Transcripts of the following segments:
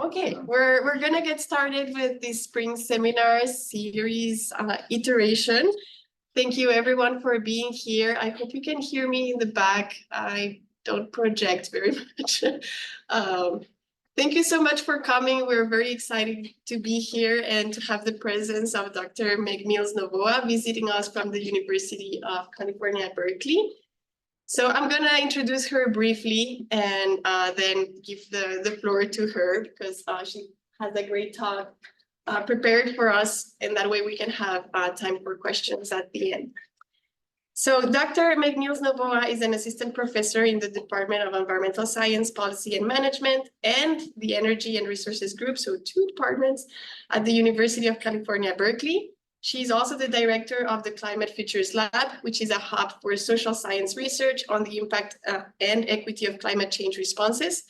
Okay, we're gonna get started with the spring seminar series iteration. Thank you everyone for being here. I hope you can hear me in the back. I don't project very much. Thank you so much for coming. We're very excited to be here and to have the presence of Dr. Meg Mills-Novoa visiting us from the University of California, Berkeley. So I'm going to introduce her briefly and then give the floor to her because she has a great talk prepared for us, and that way we can have time for questions at the end. So Dr. Meg Mills-Novoa is an assistant professor in the Department of Environmental Science, Policy and Management, and the Energy and Resources Group, so 2 departments at the University of California, Berkeley. She's also the director of the Climate Futures Lab, which is a hub for social science research on the impact and equity of climate change responses.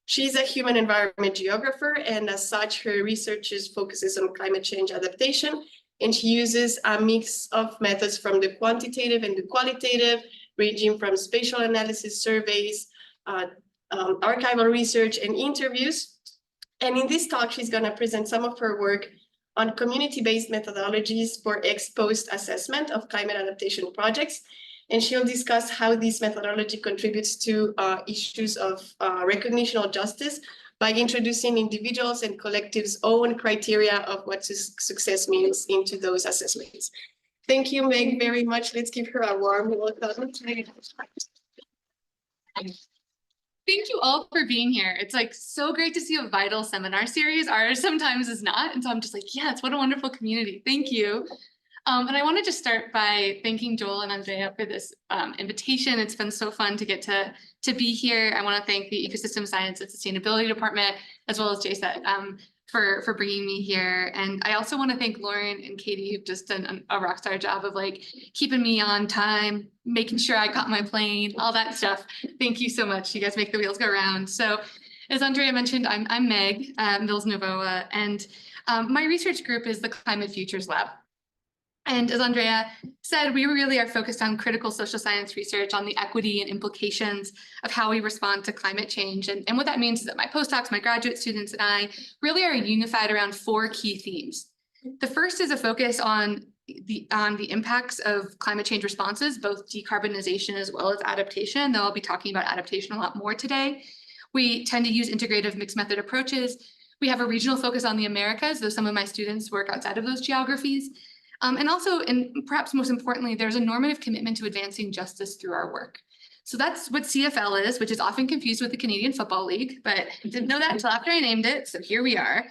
She's a human environment geographer, and as such, her research focuses on climate change adaptation, and she uses a mix of methods from the quantitative and the qualitative, ranging from spatial analysis, surveys, archival research, and interviews. And in this talk, she's going to present some of her work on community-based methodologies for ex-post assessment of climate adaptation projects. And she'll discuss how this methodology contributes to issues of recognition of justice by introducing individuals and collectives' own criteria of what success means into those assessments. Thank you, Meg, very much. Let's give her a warm welcome. Thank you all for being here. It's like so great to see a vital seminar series. Ours sometimes is not. And so I'm just like, yes, what a wonderful community. Thank you. And I want to just start by thanking Joel and Andrea for this invitation. It's been so fun to get to be here. I want to thank the Ecosystem Science and Sustainability Department, as well as JSET, for bringing me here. And I also want to thank Lauren and Katie, who've just done a rock star job of like keeping me on time, making sure I caught my plane, all that stuff. Thank you so much. You guys make the wheels go round. So as Andrea mentioned, I'm Meg Mills-Novoa, and my research group is the Climate Futures Lab. And as Andrea said, we really are focused on critical social science research on the equity and implications of how we respond to climate change. And what that means is that my postdocs, my graduate students, and I really are unified around 4 key themes. The first is a focus on the impacts of climate change responses, both decarbonization as well as adaptation, though I'll be talking about adaptation a lot more today. We tend to use integrative mixed method approaches. We have a regional focus on the Americas, though some of my students work outside of those geographies. And also, and perhaps most importantly, there's a normative commitment to advancing justice through our work. So that's what CFL is, which is often confused with the Canadian Football League, but I didn't know that until after I named it, so here we are.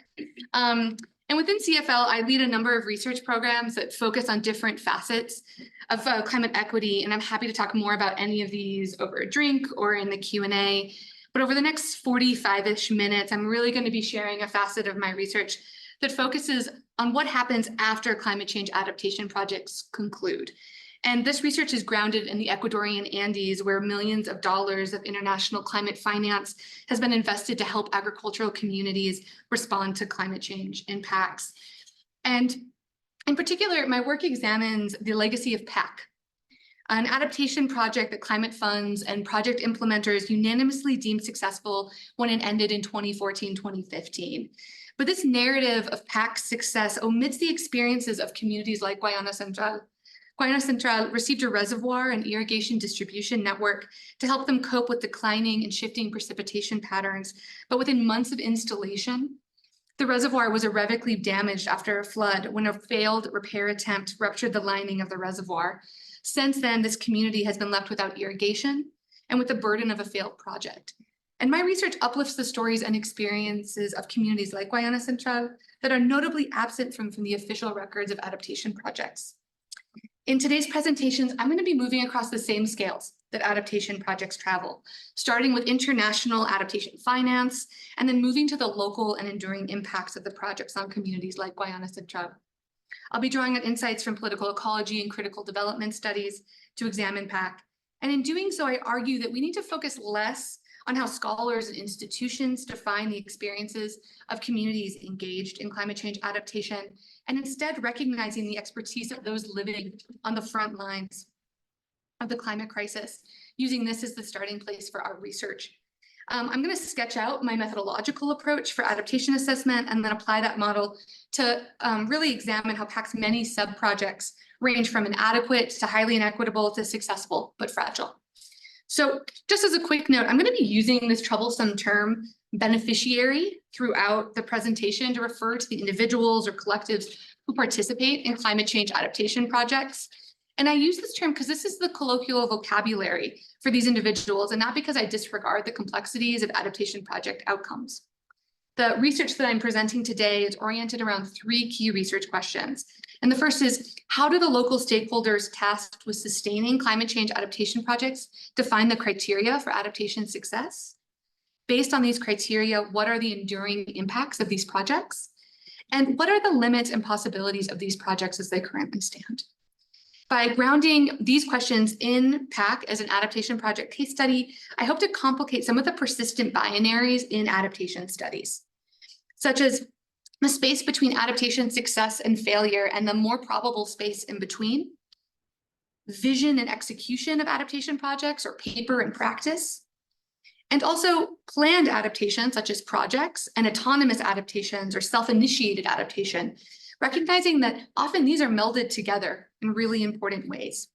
And within CFL, I lead a number of research programs that focus on different facets of climate equity, and I'm happy to talk more about any of these over a drink or in the Q&A. But over the next 45-ish minutes, I'm really going to be sharing a facet of my research that focuses on what happens after climate change adaptation projects conclude. And this research is grounded in the Ecuadorian Andes, where millions of dollars of international climate finance has been invested to help agricultural communities respond to climate change impacts. And in particular, my work examines the legacy of PAC, an adaptation project that climate funds and project implementers unanimously deemed successful when it ended in 2014-2015. But this narrative of PAC's success omits the experiences of communities like Guayana Central. Guayana Central received a reservoir and irrigation distribution network to help them cope with declining and shifting precipitation patterns. But within months of installation, the reservoir was irrevocably damaged after a flood when a failed repair attempt ruptured the lining of the reservoir. Since then, this community has been left without irrigation and with the burden of a failed project. And my research uplifts the stories and experiences of communities like Guayana Central that are notably absent from the official records of adaptation projects. In today's presentations, I'm going to be moving across the same scales that adaptation projects travel, starting with international adaptation finance, and then moving to the local and enduring impacts of the projects on communities like Guayana Central. I'll be drawing on insights from political ecology and critical development studies to examine PAC. And in doing so, I argue that we need to focus less on how scholars and institutions define the experiences of communities engaged in climate change adaptation, and instead recognizing the expertise of those living on the front lines of the climate crisis, using this as the starting place for our research. I'm going to sketch out my methodological approach for adaptation assessment and then apply that model to really examine how PAC's many sub-projects range from inadequate to highly inequitable to successful but fragile. So just as a quick note, I'm going to be using this troublesome term beneficiary throughout the presentation to refer to the individuals or collectives who participate in climate change adaptation projects. And I use this term because this is the colloquial vocabulary for these individuals, and not because I disregard the complexities of adaptation project outcomes. The research that I'm presenting today is oriented around 3 key research questions. And the first is, how do the local stakeholders tasked with sustaining climate change adaptation projects define the criteria for adaptation success? Based on these criteria, what are the enduring impacts of these projects? And what are the limits and possibilities of these projects as they currently stand? By grounding these questions in PAC as an adaptation project case study, I hope to complicate some of the persistent binaries in adaptation studies, such as the space between adaptation success and failure and the more probable space in between, vision and execution of adaptation projects or paper and practice, and also planned adaptation such as projects and autonomous adaptations or self-initiated adaptation, recognizing that often these are melded together in really important ways.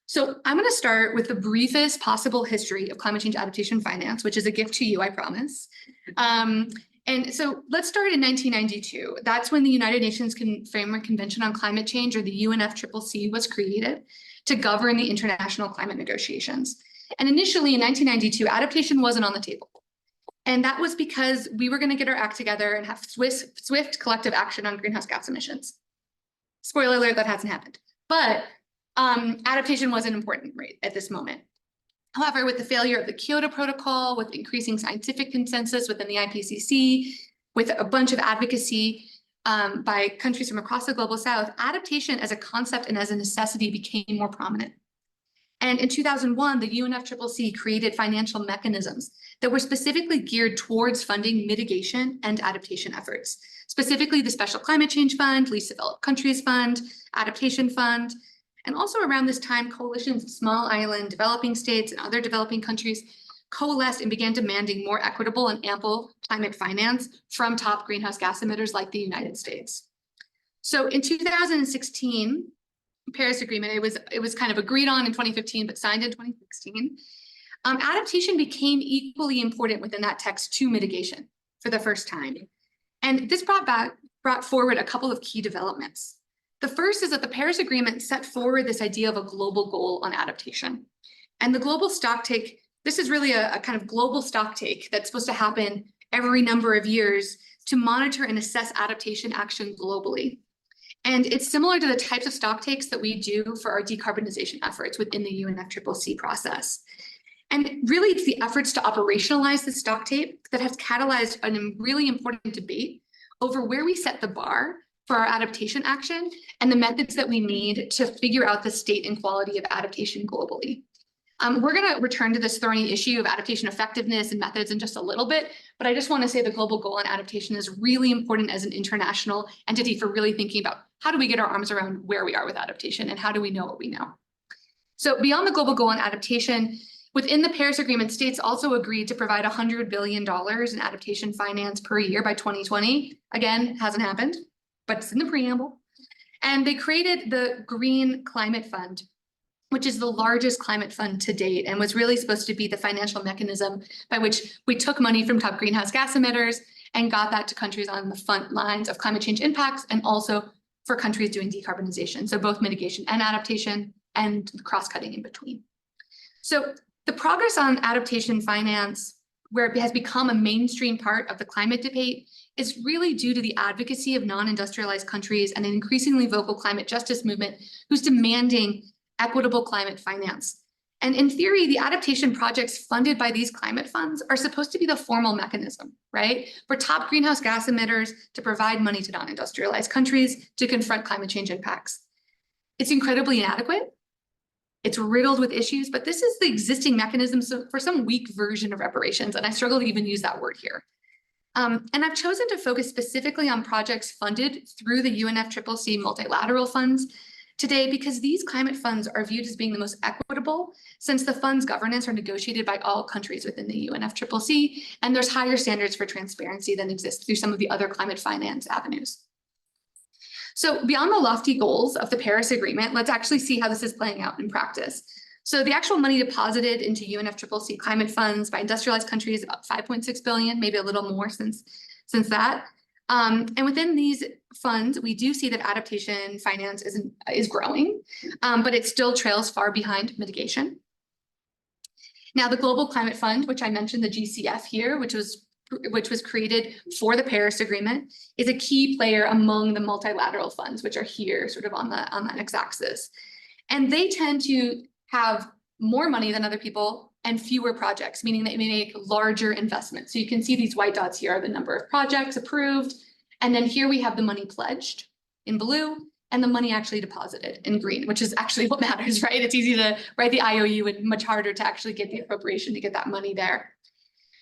So I'm going to start with the briefest possible history of climate change adaptation finance, which is a gift to you, I promise. And so let's start in 1992. That's when the United Nations Framework Convention on Climate Change, or the UNFCCC, was created to govern the international climate negotiations. And initially in 1992, adaptation wasn't on the table. And that was because we were going to get our act together and have swift collective action on greenhouse gas emissions. Spoiler alert, that hasn't happened. But adaptation wasn't important right at this moment. However, with the failure of the Kyoto Protocol, with increasing scientific consensus within the IPCC, with a bunch of advocacy by countries from across the global south, adaptation as a concept and as a necessity became more prominent. And in 2001, the UNFCCC created financial mechanisms that were specifically geared towards funding mitigation and adaptation efforts, specifically the Special Climate Change Fund, Least Developed Countries Fund, Adaptation Fund. And also around this time, coalitions of small island developing states and other developing countries coalesced and began demanding more equitable and ample climate finance from top greenhouse gas emitters like the United States. So in 2016, Paris Agreement, it was kind of agreed on in 2015, but signed in 2016. Adaptation became equally important within that text to mitigation for the first time. And this brought forward a couple of key developments. The first is that the Paris Agreement set forward this idea of a global goal on adaptation. And the global stocktake, this is really a kind of global stocktake that's supposed to happen every number of years to monitor and assess adaptation action globally. And it's similar to the types of stocktakes that we do for our decarbonization efforts within the UNFCCC process. And really, it's the efforts to operationalize the stocktake that has catalyzed a really important debate over where we set the bar for our adaptation action and the methods that we need to figure out the state and quality of adaptation globally. We're going to return to this thorny issue of adaptation effectiveness and methods in just a little bit, but I just want to say the global goal on adaptation is really important as an international entity for really thinking about how do we get our arms around where we are with adaptation and how do we know what we know. So beyond the global goal on adaptation, within the Paris Agreement, states also agreed to provide $100 billion in adaptation finance per year by 2020. Again, hasn't happened, but it's in the preamble. And they created the Green Climate Fund, which is the largest climate fund to date and was really supposed to be the financial mechanism by which we took money from top greenhouse gas emitters and got that to countries on the front lines of climate change impacts and also for countries doing decarbonization. So both mitigation and adaptation and cross-cutting in between. So the progress on adaptation finance, where it has become a mainstream part of the climate debate, is really due to the advocacy of non-industrialized countries and an increasingly vocal climate justice movement who's demanding equitable climate finance. And in theory, the adaptation projects funded by these climate funds are supposed to be the formal mechanism, right? For top greenhouse gas emitters to provide money to non-industrialized countries to confront climate change impacts. It's incredibly inadequate. It's riddled with issues, but this is the existing mechanism for some weak version of reparations, and I struggle to even use that word here. And I've chosen to focus specifically on projects funded through the UNFCCC multilateral funds, today because these climate funds are viewed as being the most equitable, since the funds governance are negotiated by all countries within the UNFCCC, and there's higher standards for transparency than exist through some of the other climate finance avenues. So beyond the lofty goals of the Paris Agreement, let's actually see how this is playing out in practice. So the actual money deposited into UNFCCC climate funds by industrialized countries is about 5.6 billion, maybe a little more since that. And within these funds, we do see that adaptation finance is growing, but it still trails far behind mitigation. Now, the Global Climate Fund, which I mentioned, the GCF here, which was created for the Paris Agreement, is a key player among the multilateral funds, which are here sort of on the x-axis. And they tend to have more money than other people and fewer projects, meaning they may make larger investments. So you can see these white dots here are the number of projects approved. And then here we have the money pledged in blue and the money actually deposited in green, which is actually what matters, right? It's easy to write the IOU and much harder to actually get the appropriation to get that money there.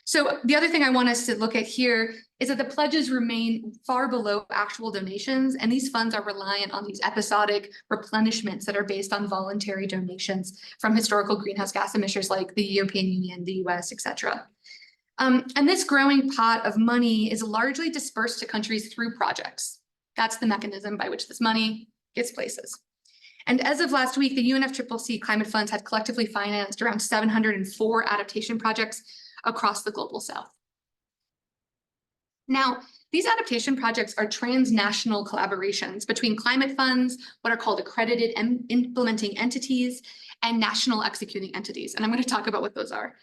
So the other thing I want us to look at here is that the pledges remain far below actual donations, and these funds are reliant on these episodic replenishments that are based on voluntary donations from historical greenhouse gas emitters like the European Union, the US, et cetera. And this growing pot of money is largely dispersed to countries through projects. That's the mechanism by which this money gets places. And as of last week, the UNFCCC climate funds had collectively financed around 704 adaptation projects across the global south. Now, these adaptation projects are transnational collaborations between climate funds, what are called accredited implementing entities, and national executing entities. And I'm going to talk about what those are.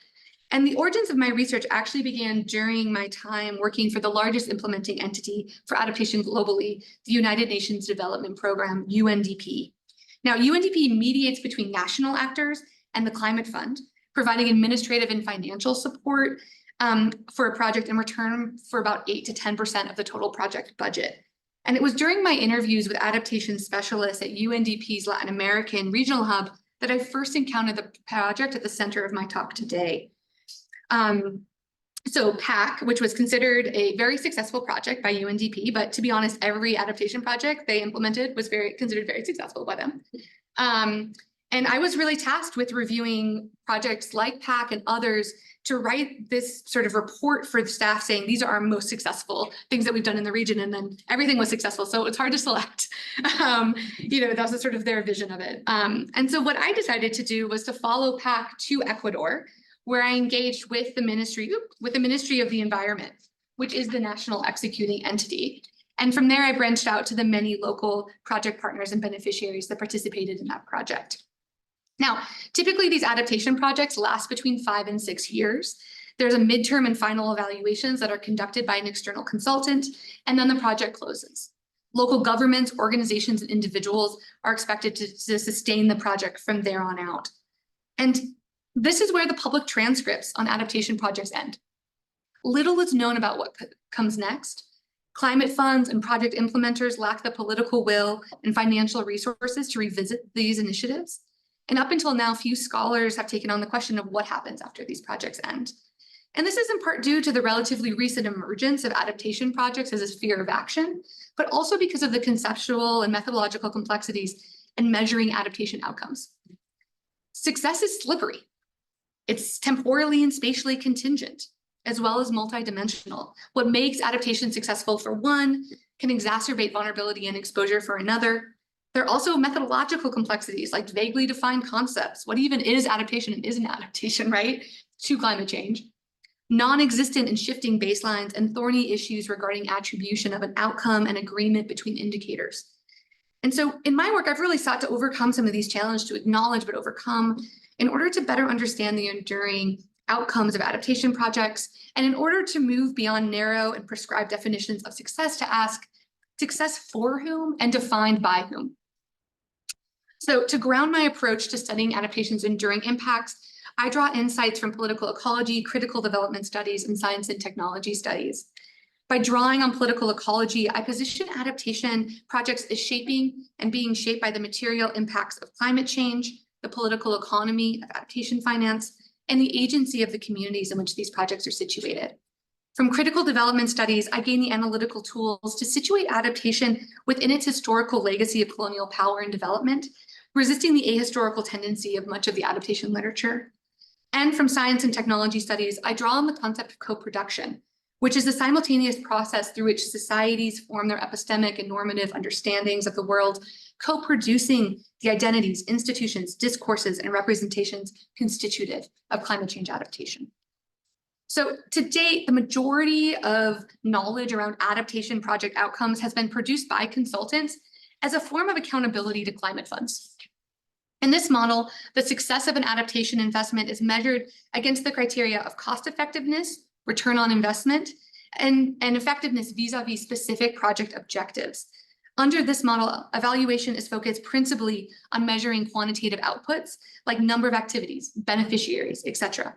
And the origins of my research actually began during my time working for the largest implementing entity for adaptation globally, the United Nations Development Program, UNDP. Now, UNDP mediates between national actors and the Climate Fund, providing administrative and financial support for a project in return for about 8 to 10% of the total project budget. And it was during my interviews with adaptation specialists at UNDP's Latin American Regional Hub that I first encountered the project at the center of my talk today. So PAC, which was considered a very successful project by UNDP, but to be honest, every adaptation project they implemented was considered very successful by them. And I was really tasked with reviewing projects like PAC and others to write this sort of report for the staff saying these are our most successful things that we've done in the region, and then everything was successful. So it's hard to select. That was sort of their vision of it. And so what I decided to do was to follow PAC to Ecuador, where I engaged with the Ministry of the Environment, which is the national executing entity. And from there, I branched out to the many local project partners and beneficiaries that participated in that project. Now, typically these adaptation projects last between 5 and 6 years. There's a midterm and final evaluations that are conducted by an external consultant, and then the project closes. Local governments, organizations, and individuals are expected to sustain the project from there on out. And this is where the public transcripts on adaptation projects end. Little is known about what comes next. Climate funds and project implementers lack the political will and financial resources to revisit these initiatives. And up until now, few scholars have taken on the question of what happens after these projects end. And this is in part due to the relatively recent emergence of adaptation projects as a sphere of action, but also because of the conceptual and methodological complexities in measuring adaptation outcomes. Success is slippery. It's temporally and spatially contingent, as well as multidimensional. What makes adaptation successful for one can exacerbate vulnerability and exposure for another. There are also methodological complexities like vaguely defined concepts. What even is adaptation and isn't adaptation, right, to climate change? Non-existent and shifting baselines and thorny issues regarding attribution of an outcome and agreement between indicators. And so in my work, I've really sought to overcome some of these challenges, to acknowledge but overcome, in order to better understand the enduring outcomes of adaptation projects, and in order to move beyond narrow and prescribed definitions of success to ask, success for whom and defined by whom? So to ground my approach to studying adaptation's enduring impacts, I draw insights from political ecology, critical development studies, and science and technology studies. By drawing on political ecology, I position adaptation projects as shaping and being shaped by the material impacts of climate change, the political economy of adaptation finance, and the agency of the communities in which these projects are situated. From critical development studies, I gain the analytical tools to situate adaptation within its historical legacy of colonial power and development, resisting the ahistorical tendency of much of the adaptation literature. And from science and technology studies, I draw on the concept of co-production, which is the simultaneous process through which societies form their epistemic and normative understandings of the world, co-producing the identities, institutions, discourses, and representations constitutive of climate change adaptation. So to date, the majority of knowledge around adaptation project outcomes has been produced by consultants as a form of accountability to climate funds. In this model, the success of an adaptation investment is measured against the criteria of cost effectiveness, return on investment, and effectiveness vis-a-vis specific project objectives. Under this model, evaluation is focused principally on measuring quantitative outputs like number of activities, beneficiaries, etc.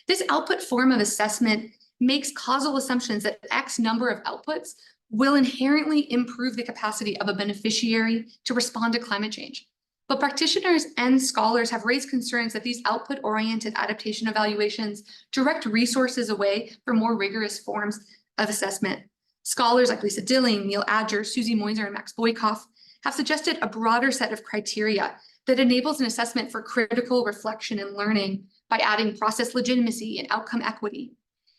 This output form of assessment makes causal assumptions that X number of outputs will inherently improve the capacity of a beneficiary to respond to climate change. But practitioners and scholars have raised concerns that these output-oriented adaptation evaluations direct resources away from more rigorous forms of assessment. Scholars like Lisa Dilling, Neil Adger, Susie Moiser, and Max Boykoff have suggested a broader set of criteria that enables an assessment for critical reflection and learning by adding process legitimacy and outcome equity.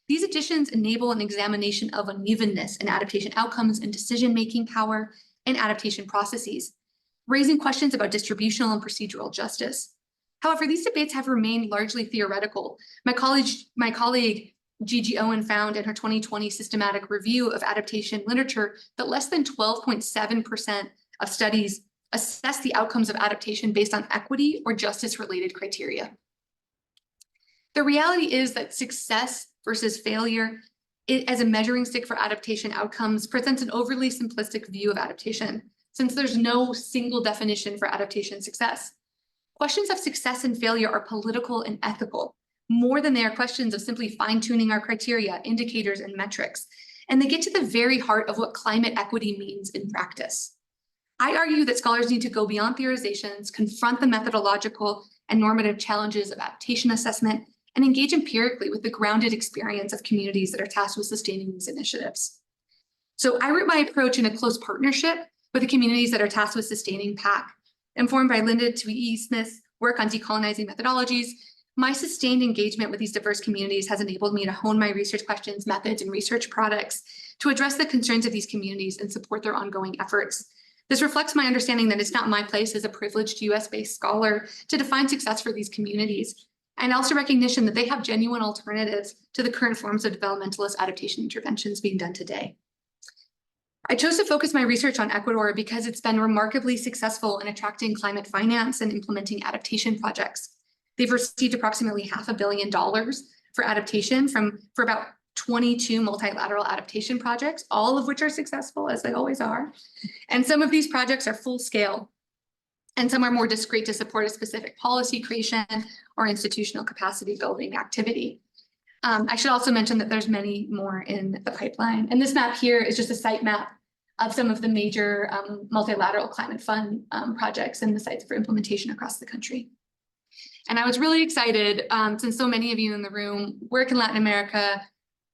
These additions enable an examination of unevenness in adaptation outcomes and decision-making power and adaptation processes, raising questions about distributional and procedural justice. However, these debates have remained largely theoretical. My colleague Gigi Owen found in her 2020 systematic review of adaptation literature that less than 12.7% of studies assess the outcomes of adaptation based on equity or justice-related criteria. The reality is that success versus failure as a measuring stick for adaptation outcomes presents an overly simplistic view of adaptation, since there's no single definition for adaptation success. Questions of success and failure are political and ethical, more than they are questions of simply fine-tuning our criteria, indicators, and metrics, and they get to the very heart of what climate equity means in practice. I argue that scholars need to go beyond theorizations, confront the methodological and normative challenges of adaptation assessment, and engage empirically with the grounded experience of communities that are tasked with sustaining these initiatives. So I root my approach in a close partnership with the communities that are tasked with sustaining PAC. Informed by Linda Tweedy Smith's work on decolonizing methodologies, my sustained engagement with these diverse communities has enabled me to hone my research questions, methods, and research products to address the concerns of these communities and support their ongoing efforts. This reflects my understanding that it's not my place as a privileged US-based scholar to define success for these communities, and also recognition that they have genuine alternatives to the current forms of developmentalist adaptation interventions being done today. I chose to focus my research on Ecuador because it's been remarkably successful in attracting climate finance and implementing adaptation projects. They've received approximately $500 million for adaptation for about 22 multilateral adaptation projects, all of which are successful, as they always are. And some of these projects are full scale, and some are more discrete to support a specific policy creation or institutional capacity building activity. I should also mention that there's many more in the pipeline. And this map here is just a site map of some of the major multilateral climate fund projects and the sites for implementation across the country. And I was really excited, since so many of you in the room work in Latin America,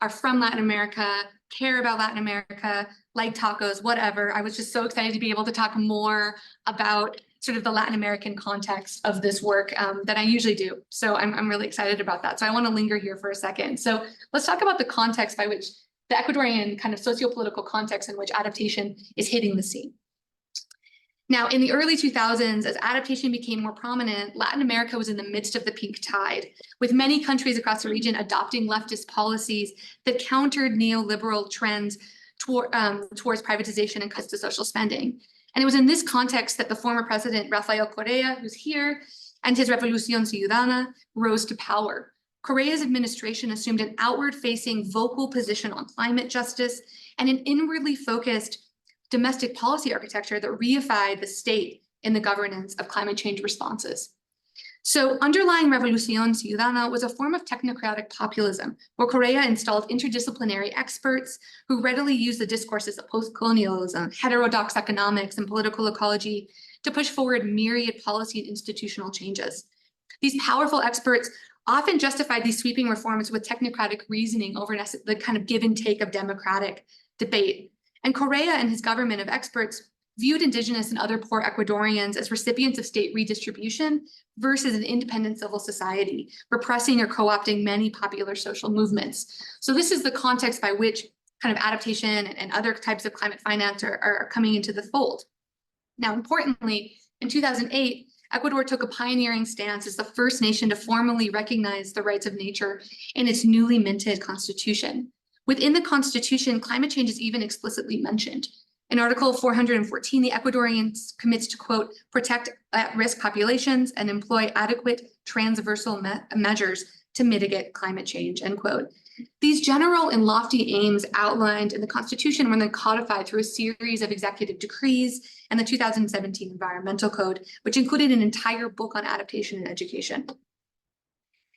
are from Latin America, care about Latin America, like tacos, whatever. I was just so excited to be able to talk more about sort of the Latin American context of this work than I usually do. So I'm really excited about that. So I want to linger here for a second. So let's talk about the context by which the Ecuadorian kind of socio-political context in which adaptation is hitting the scene. Now, in the early 2000s, as adaptation became more prominent, Latin America was in the midst of the pink tide, with many countries across the region adopting leftist policies that countered neoliberal trends towards privatization and cuts to social spending. And it was in this context that the former president, Rafael Correa, who's here, and his Revolución Ciudadana rose to power. Correa's administration assumed an outward-facing vocal position on climate justice and an inwardly focused domestic policy architecture that reified the state in the governance of climate change responses. So underlying Revolución Ciudadana was a form of technocratic populism, where Correa installed interdisciplinary experts who readily used the discourses of post-colonialism, heterodox economics, and political ecology to push forward myriad policy and institutional changes. These powerful experts often justified these sweeping reforms with technocratic reasoning over the kind of give and take of democratic debate. And Correa and his government of experts viewed indigenous and other poor Ecuadorians as recipients of state redistribution versus an independent civil society, repressing or co-opting many popular social movements. So this is the context by which kind of adaptation and other types of climate finance are coming into the fold. Now, importantly, in 2008, Ecuador took a pioneering stance as the first nation to formally recognize the rights of nature in its newly minted constitution. Within the constitution, climate change is even explicitly mentioned. In Article 414, the Ecuadorians commits to, quote, protect at-risk populations and employ adequate transversal measures to mitigate climate change, end quote. These general and lofty aims outlined in the Constitution were then codified through a series of executive decrees and the 2017 Environmental Code, which included an entire book on adaptation and education.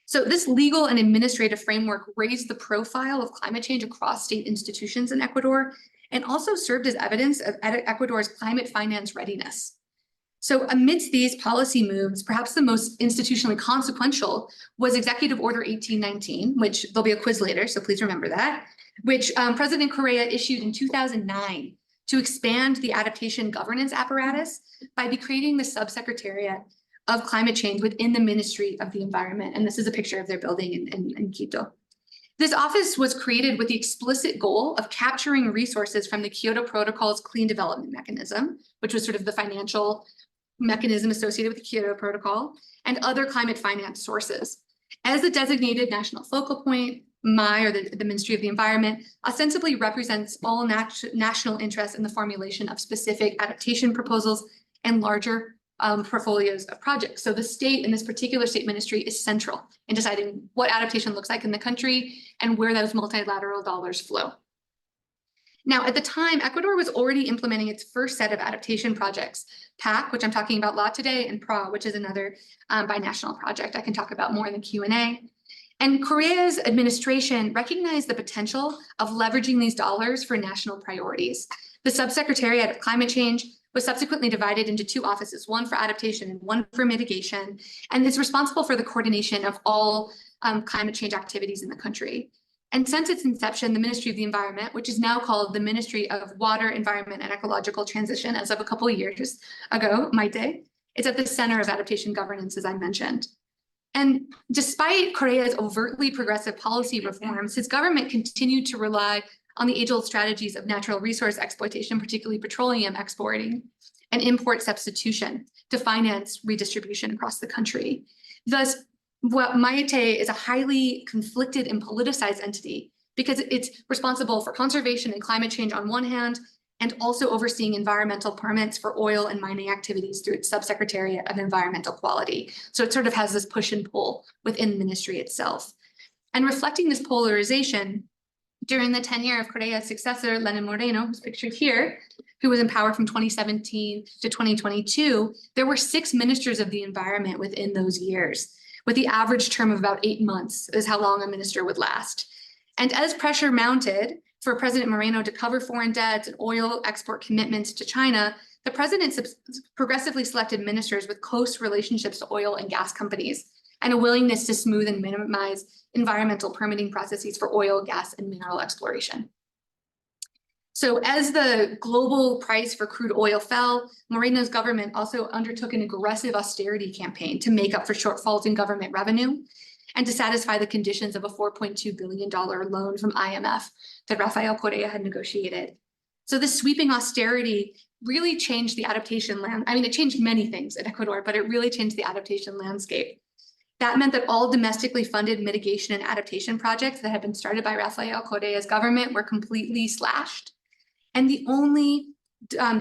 So this legal and administrative framework raised the profile of climate change across state institutions in Ecuador and also served as evidence of Ecuador's climate finance readiness. So amidst these policy moves, perhaps the most institutionally consequential was Executive Order 1819, which there'll be a quiz later, so please remember that, which President Correa issued in 2009 to expand the adaptation governance apparatus by creating the Subsecretariat of Climate Change within the Ministry of the Environment. And this is a picture of their building in Quito. This office was created with the explicit goal of capturing resources from the Kyoto Protocol's Clean Development Mechanism, which was sort of the financial mechanism associated with the Kyoto Protocol, and other climate finance sources. As the designated national focal point, MI, or the Ministry of the Environment, ostensibly represents all national interests in the formulation of specific adaptation proposals and larger portfolios of projects. So the state, in this particular state ministry, is central in deciding what adaptation looks like in the country and where those multilateral dollars flow. Now, at the time, Ecuador was already implementing its first set of adaptation projects, PAC, which I'm talking about a lot today, and PRA, which is another binational project I can talk about more in the Q&A. And Correa's administration recognized the potential of leveraging these dollars for national priorities. The Subsecretariat of Climate Change was subsequently divided into two offices, one for adaptation and one for mitigation, and is responsible for the coordination of all climate change activities in the country. And since its inception, the Ministry of the Environment, which is now called the Ministry of Water, Environment, and Ecological Transition as of a couple of years ago, MAITE, is at the center of adaptation governance, as I mentioned. And despite Correa's overtly progressive policy reforms, his government continued to rely on the age-old strategies of natural resource exploitation, particularly petroleum exporting and import substitution, to finance redistribution across the country. Thus, what MAITE is a highly conflicted and politicized entity because it's responsible for conservation and climate change on one hand, and also overseeing environmental permits for oil and mining activities through its Subsecretariat of Environmental Quality. So it sort of has this push and pull within the ministry itself. And reflecting this polarization, during the tenure of Correa's successor, Lenin Moreno, who's pictured here, who was in power from 2017 to 2022, there were 6 ministers of the environment within those years, with the average term of about 8 months is how long a minister would last. And as pressure mounted for President Moreno to cover foreign debts and oil export commitments to China, the president progressively selected ministers with close relationships to oil and gas companies and a willingness to smooth and minimize environmental permitting processes for oil, gas, and mineral exploration. So as the global price for crude oil fell, Moreno's government also undertook an aggressive austerity campaign to make up for shortfalls in government revenue and to satisfy the conditions of a $4.2 billion loan from IMF that Rafael Correa had negotiated. So this sweeping austerity really changed the adaptation it changed many things in Ecuador, but it really changed the adaptation landscape. That meant that all domestically funded mitigation and adaptation projects that had been started by Rafael Correa's government were completely slashed. And the only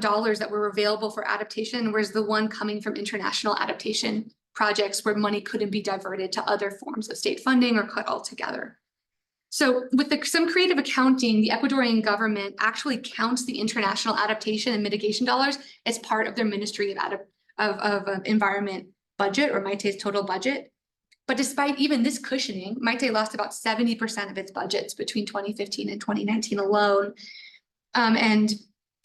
dollars that were available for adaptation was the one coming from international adaptation projects where money couldn't be diverted to other forms of state funding or cut altogether. So with some creative accounting, the Ecuadorian government actually counts the international adaptation and mitigation dollars as part of their Ministry of Environment budget, or MAITE's total budget. But despite even this cushioning, MAITE lost about 70% of its budgets between 2015 and 2019 alone. And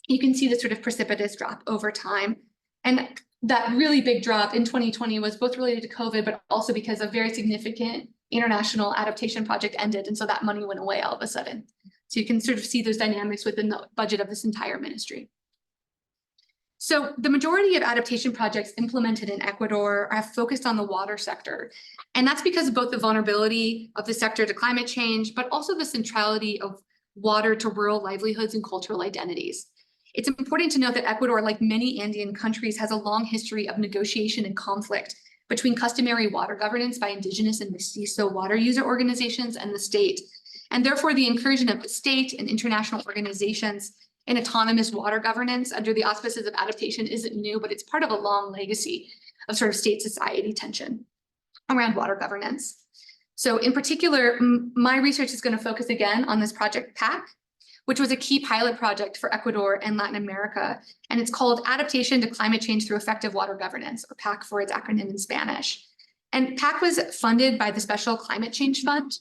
you can see the sort of precipitous drop over time. And that really big drop in 2020 was both related to COVID, but also because a very significant international adaptation project ended. And so that money went away all of a sudden. So you can sort of see those dynamics within the budget of this entire ministry. So the majority of adaptation projects implemented in Ecuador have focused on the water sector. And that's because of both the vulnerability of the sector to climate change, but also the centrality of water to rural livelihoods and cultural identities. It's important to note that Ecuador, like many Andean countries, has a long history of negotiation and conflict between customary water governance by indigenous and mestizo water user organizations and the state. And therefore, the incursion of the state and international organizations in autonomous water governance under the auspices of adaptation isn't new, but it's part of a long legacy of sort of state-society tension around water governance. So in particular, my research is going to focus again on this project PAC, which was a key pilot project for Ecuador and Latin America. And it's called Adaptation to Climate Change Through Effective Water Governance, or PAC for its acronym in Spanish. And PAC was funded by the Special Climate Change Fund.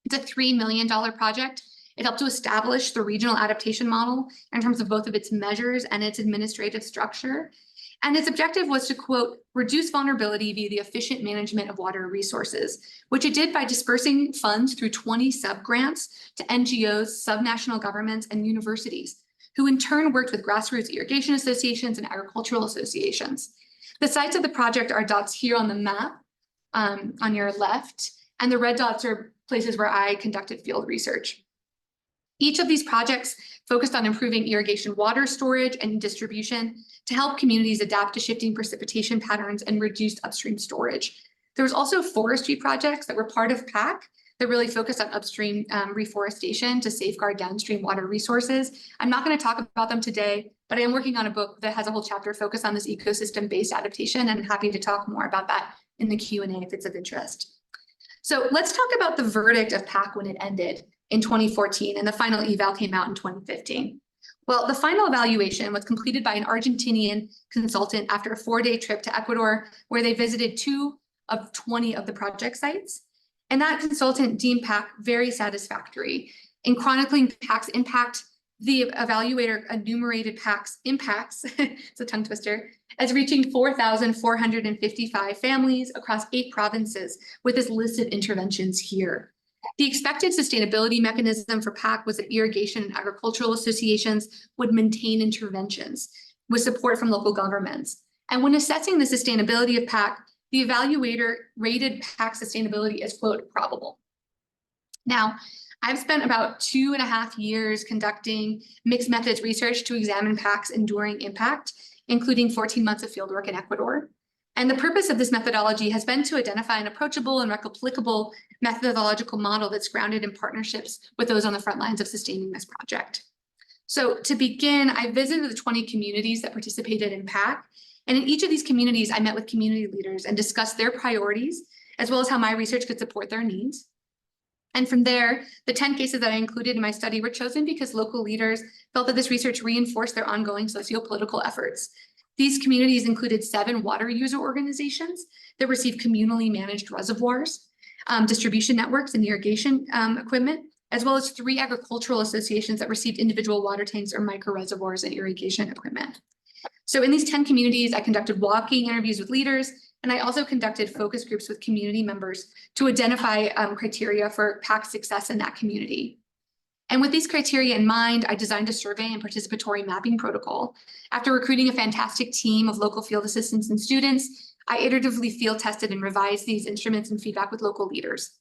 It's a $3 million project. It helped to establish the regional adaptation model in terms of both of its measures and its administrative structure. And its objective was to, quote, reduce vulnerability via the efficient management of water resources, which it did by dispersing funds through 20 sub-grants to NGOs, subnational governments, and universities, who in turn worked with grassroots irrigation associations and agricultural associations. The sites of the project are dots here on the map on your left, and the red dots are places where I conducted field research. Each of these projects focused on improving irrigation water storage and distribution to help communities adapt to shifting precipitation patterns and reduced upstream storage. There was also forestry projects that were part of PAC that really focused on upstream reforestation to safeguard downstream water resources. I'm not going to talk about them today, but I am working on a book that has a whole chapter focused on this ecosystem-based adaptation, and I'm happy to talk more about that in the Q&A if it's of interest. So let's talk about the verdict of PAC when it ended in 2014, and the final eval came out in 2015. Well, the final evaluation was completed by an Argentinian consultant after a 4-day trip to Ecuador, where they visited 2 of 20 of the project sites. And that consultant deemed PAC very satisfactory. In chronicling PAC's impact, the evaluator enumerated PAC's impacts, it's a tongue twister, as reaching 4,455 families across 8 provinces with this list of interventions here. The expected sustainability mechanism for PAC was that irrigation and agricultural associations would maintain interventions with support from local governments. And when assessing the sustainability of PAC, the evaluator rated PAC sustainability as, quote, probable. Now, I've spent about 2.5 years conducting mixed methods research to examine PAC's enduring impact, including 14 months of fieldwork in Ecuador. And the purpose of this methodology has been to identify an approachable and replicable methodological model that's grounded in partnerships with those on the front lines of sustaining this project. So to begin, I visited the 20 communities that participated in PAC. And in each of these communities, I met with community leaders and discussed their priorities, as well as how my research could support their needs. And from there, the 10 cases that I included in my study were chosen because local leaders felt that this research reinforced their ongoing socio-political efforts. These communities included 7 water user organizations that received communally managed reservoirs, distribution networks and irrigation equipment, as well as 3 agricultural associations that received individual water tanks or micro reservoirs and irrigation equipment. So in these 10 communities, I conducted walking interviews with leaders, and I also conducted focus groups with community members to identify criteria for PAC success in that community. And with these criteria in mind, I designed a survey and participatory mapping protocol. After recruiting a fantastic team of local field assistants and students, I iteratively field tested and revised these instruments and feedback with local leaders.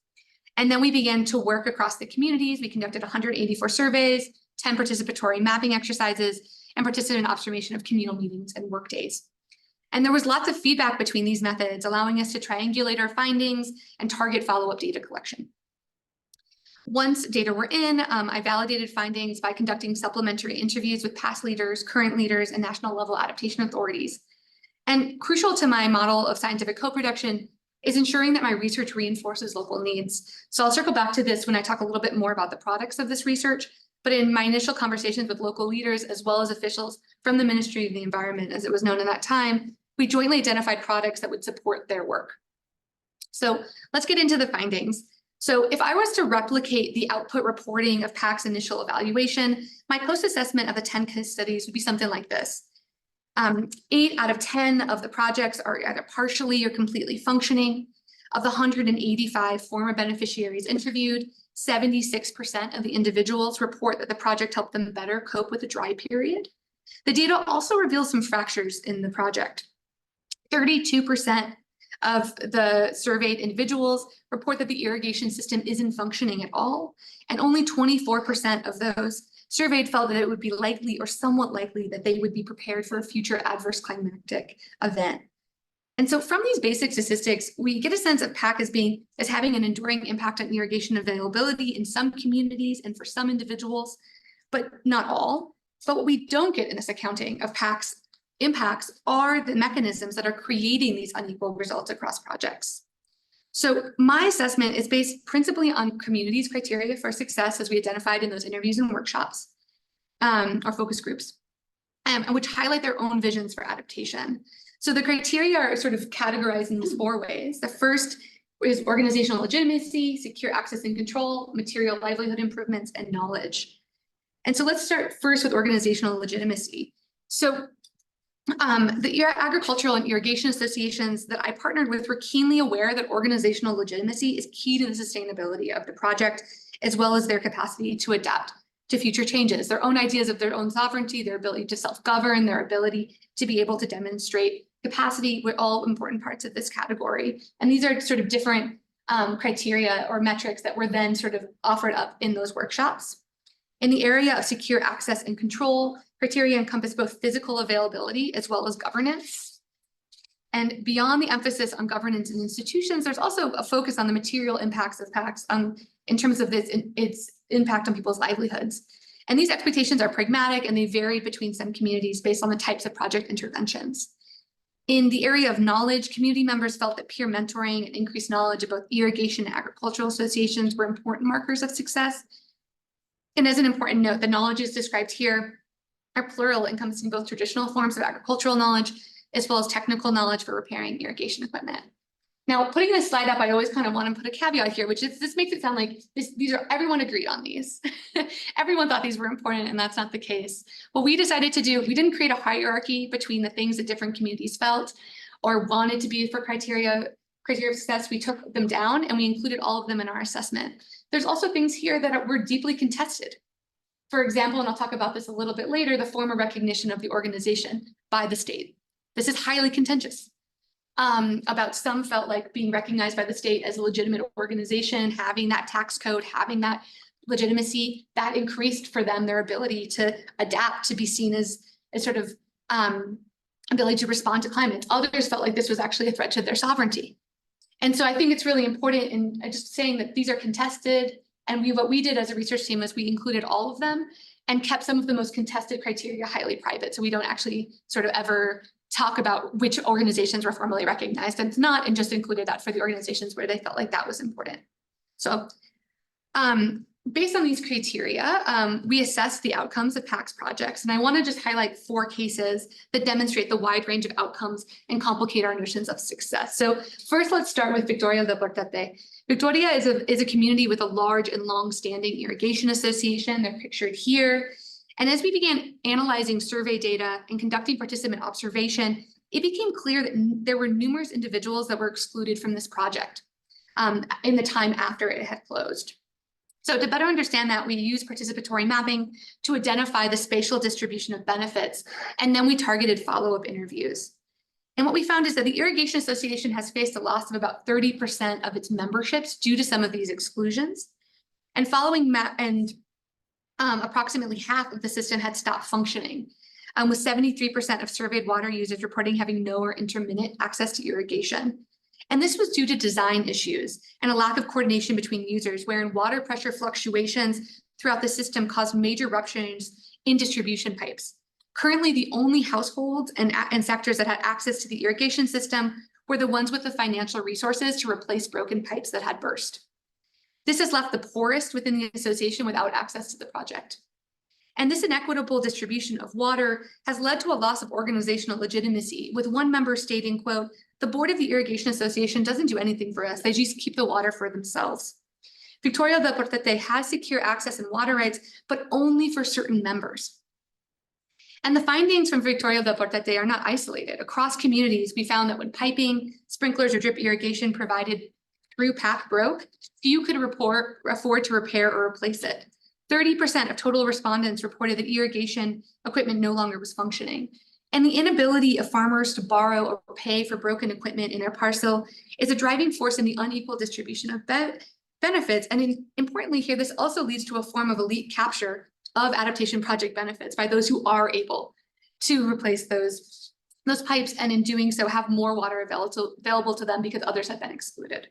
And then we began to work across the communities. We conducted 184 surveys, 10 participatory mapping exercises, and participated in observation of communal meetings and work days. And there was lots of feedback between these methods, allowing us to triangulate our findings and target follow-up data collection. Once data were in, I validated findings by conducting supplementary interviews with past leaders, current leaders, and national level adaptation authorities. And crucial to my model of scientific co-production is ensuring that my research reinforces local needs. So I'll circle back to this when I talk a little bit more about the products of this research, but in my initial conversations with local leaders, as well as officials from the Ministry of the Environment, as it was known at that time, we jointly identified products that would support their work. So let's get into the findings. So if I was to replicate the output reporting of PAC's initial evaluation, my post-assessment of the 10 case studies would be something like this. 8 out of 10 of the projects are either partially or completely functioning. Of the 185 former beneficiaries interviewed, 76% of the individuals report that the project helped them better cope with the dry period. The data also reveals some fractures in the project. 32% of the surveyed individuals report that the irrigation system isn't functioning at all, and only 24% of those surveyed felt that it would be likely or somewhat likely that they would be prepared for a future adverse climatic event. And so from these basic statistics, we get a sense of PAC as having an enduring impact on irrigation availability in some communities and for some individuals, but not all. But what we don't get in this accounting of PAC's impacts are the mechanisms that are creating these unequal results across projects. So my assessment is based principally on communities' criteria for success as we identified in those interviews and workshops, or focus groups, which highlight their own visions for adaptation. So the criteria are sort of categorized in these 4 ways. The first is organizational legitimacy, secure access and control, material livelihood improvements, and knowledge. And so let's start first with organizational legitimacy. So the agricultural and irrigation associations that I partnered with were keenly aware that organizational legitimacy is key to the sustainability of the project, as well as their capacity to adapt to future changes, their own ideas of their own sovereignty, their ability to self-govern, their ability to be able to demonstrate capacity were all important parts of this category. And these are sort of different criteria or metrics that were then sort of offered up in those workshops. In the area of secure access and control, criteria encompass both physical availability as well as governance. And beyond the emphasis on governance and institutions, there's also a focus on the material impacts of PACs in terms of its impact on people's livelihoods. And these expectations are pragmatic and they vary between some communities based on the types of project interventions. In the area of knowledge, community members felt that peer mentoring and increased knowledge of both irrigation and agricultural associations were important markers of success. And as an important note, the knowledges described here are plural, encompassing both traditional forms of agricultural knowledge as well as technical knowledge for repairing irrigation equipment. Now, putting this slide up, I always kind of want to put a caveat here, which is this makes it sound like everyone agreed on these. Everyone thought these were important, and that's not the case. What we decided to do, we didn't create a hierarchy between the things that different communities felt or wanted to be for criteria of success. We took them down and we included all of them in our assessment. There's also things here that were deeply contested. For example, and I'll talk about this a little bit later, the formal recognition of the organization by the state. This is highly contentious. About some felt like being recognized by the state as a legitimate organization, having that tax code, having that legitimacy, that increased for them their ability to adapt, to be seen as sort of ability to respond to climate. Others felt like this was actually a threat to their sovereignty. And so I think it's really important in just saying that these are contested. And what we did as a research team is we included all of them and kept some of the most contested criteria highly private. So we don't actually sort of ever talk about which organizations were formally recognized and not, and just included that for the organizations where they felt like that was important. So based on these criteria, we assessed the outcomes of PAC's projects. And I want to just highlight 4 cases that demonstrate the wide range of outcomes and complicate our notions of success. So first, let's start with Victoria de Portate. Victoria is a community with a large and long-standing irrigation association. They're pictured here. And as we began analyzing survey data and conducting participant observation, it became clear that there were numerous individuals that were excluded from this project in the time after it had closed. So to better understand that, we used participatory mapping to identify the spatial distribution of benefits, and then we targeted follow-up interviews. And what we found is that the Irrigation Association has faced a loss of about 30% of its memberships due to some of these exclusions. And approximately half of the system had stopped functioning, with 73% of surveyed water users reporting having no or intermittent access to irrigation. And this was due to design issues and a lack of coordination between users, wherein water pressure fluctuations throughout the system caused major ruptures in distribution pipes. Currently, the only households and sectors that had access to the irrigation system were the ones with the financial resources to replace broken pipes that had burst. This has left the poorest within the association without access to the project. And this inequitable distribution of water has led to a loss of organizational legitimacy, with one member stating, quote, "The board of the Irrigation Association doesn't do anything for us. They just keep the water for themselves." Victoria de Portate has secure access and water rights, but only for certain members. And the findings from Victoria del Portete are not isolated. Across communities, we found that when piping, sprinklers, or drip irrigation provided through PAC broke, few could afford to repair or replace it. 30% of total respondents reported that irrigation equipment no longer was functioning. And the inability of farmers to borrow or pay for broken equipment in their parcel is a driving force in the unequal distribution of benefits. And importantly here, this also leads to a form of elite capture of adaptation project benefits by those who are able to replace those pipes, and in doing so have more water available to them because others have been excluded.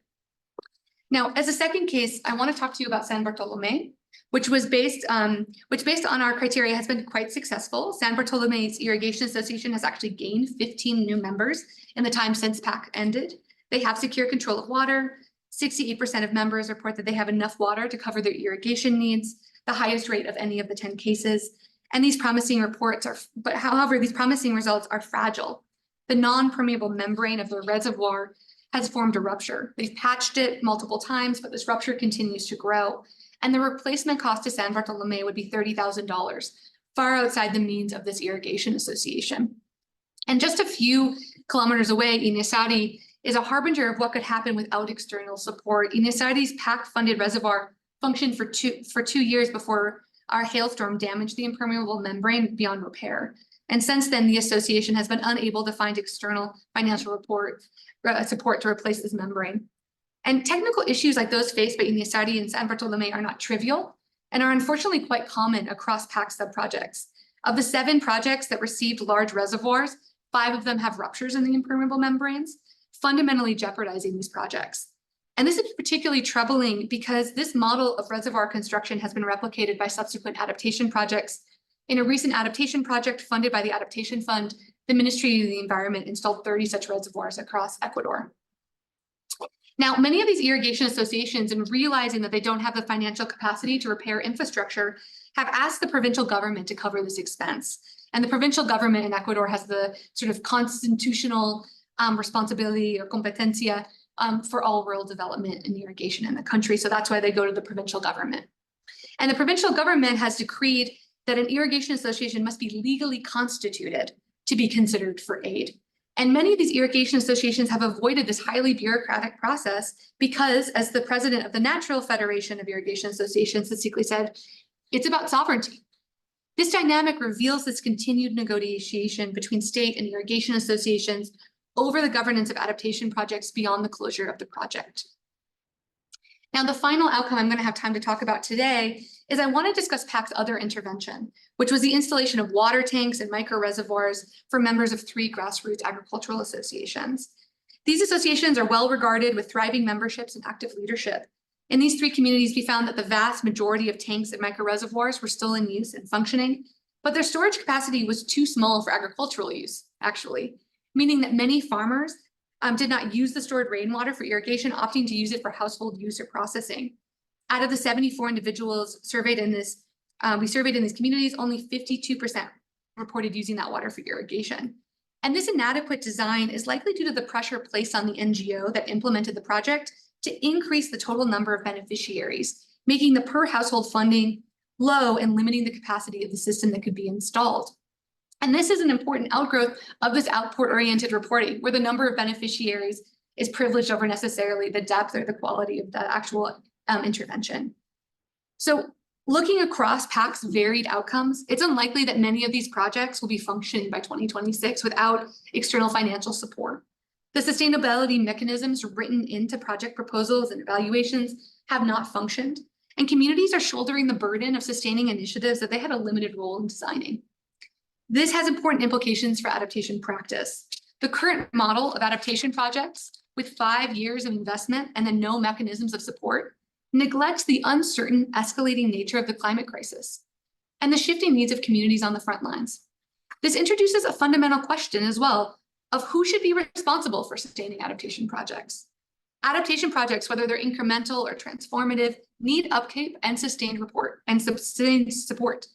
Now, as a second case, I want to talk to you about San Bartolome, which based on our criteria has been quite successful. San Bartolome's Irrigation Association has actually gained 15 new members in the time since PAC ended. They have secure control of water. 68% of members report that they have enough water to cover their irrigation needs, the highest rate of any of the 10 cases. And these promising however, these promising results are fragile. The non-permeable membrane of the reservoir has formed a rupture. They've patched it multiple times, but this rupture continues to grow. And the replacement cost to San Bartolome would be $30,000, far outside the means of this irrigation association. And just a few kilometers away, Inisari is a harbinger of what could happen without external support. Inisari's PAC-funded reservoir functioned for two years before our hailstorm damaged the impermeable membrane beyond repair. And since then, the association has been unable to find external financial support to replace this membrane. And technical issues like those faced by Inisari and San Bartolome are not trivial and are unfortunately quite common across PAC sub-projects. Of the 7 projects that received large reservoirs, 5 of them have ruptures in the impermeable membranes, fundamentally jeopardizing these projects. And this is particularly troubling because this model of reservoir construction has been replicated by subsequent adaptation projects. In a recent adaptation project funded by the Adaptation Fund, the Ministry of the Environment installed 30 such reservoirs across Ecuador. Now, many of these irrigation associations, in realizing that they don't have the financial capacity to repair infrastructure, have asked the provincial government to cover this expense. And the provincial government in Ecuador has the sort of constitutional responsibility or competencia for all rural development and irrigation in the country. So that's why they go to the provincial government. And the provincial government has decreed that an irrigation association must be legally constituted to be considered for aid. And many of these irrigation associations have avoided this highly bureaucratic process because, as the president of the Natural Federation of Irrigation Associations succinctly said, it's about sovereignty. This dynamic reveals this continued negotiation between state and irrigation associations over the governance of adaptation projects beyond the closure of the project. Now, the final outcome I'm going to have time to talk about today is I want to discuss PAC's other intervention, which was the installation of water tanks and micro reservoirs for members of 3 grassroots agricultural associations. These associations are well regarded with thriving memberships and active leadership. In these 3 communities, we found that the vast majority of tanks and micro reservoirs were still in use and functioning, but their storage capacity was too small for agricultural use, actually, meaning that many farmers did not use the stored rainwater for irrigation, opting to use it for household use or processing. Out of the 74 individuals surveyed in this, we surveyed in these communities, only 52% reported using that water for irrigation. And this inadequate design is likely due to the pressure placed on the NGO that implemented the project to increase the total number of beneficiaries, making the per household funding low and limiting the capacity of the system that could be installed. And this is an important outgrowth of this output-oriented reporting, where the number of beneficiaries is privileged over necessarily the depth or the quality of the actual intervention. So looking across PAC's varied outcomes, it's unlikely that many of these projects will be functioning by 2026 without external financial support. The sustainability mechanisms written into project proposals and evaluations have not functioned, and communities are shouldering the burden of sustaining initiatives that they had a limited role in designing. This has important implications for adaptation practice. The current model of adaptation projects, with 5 years of investment and then no mechanisms of support, neglects the uncertain, escalating nature of the climate crisis and the shifting needs of communities on the front lines. This introduces a fundamental question as well of who should be responsible for sustaining adaptation projects. Adaptation projects, whether they're incremental or transformative, need upkeep and sustained support.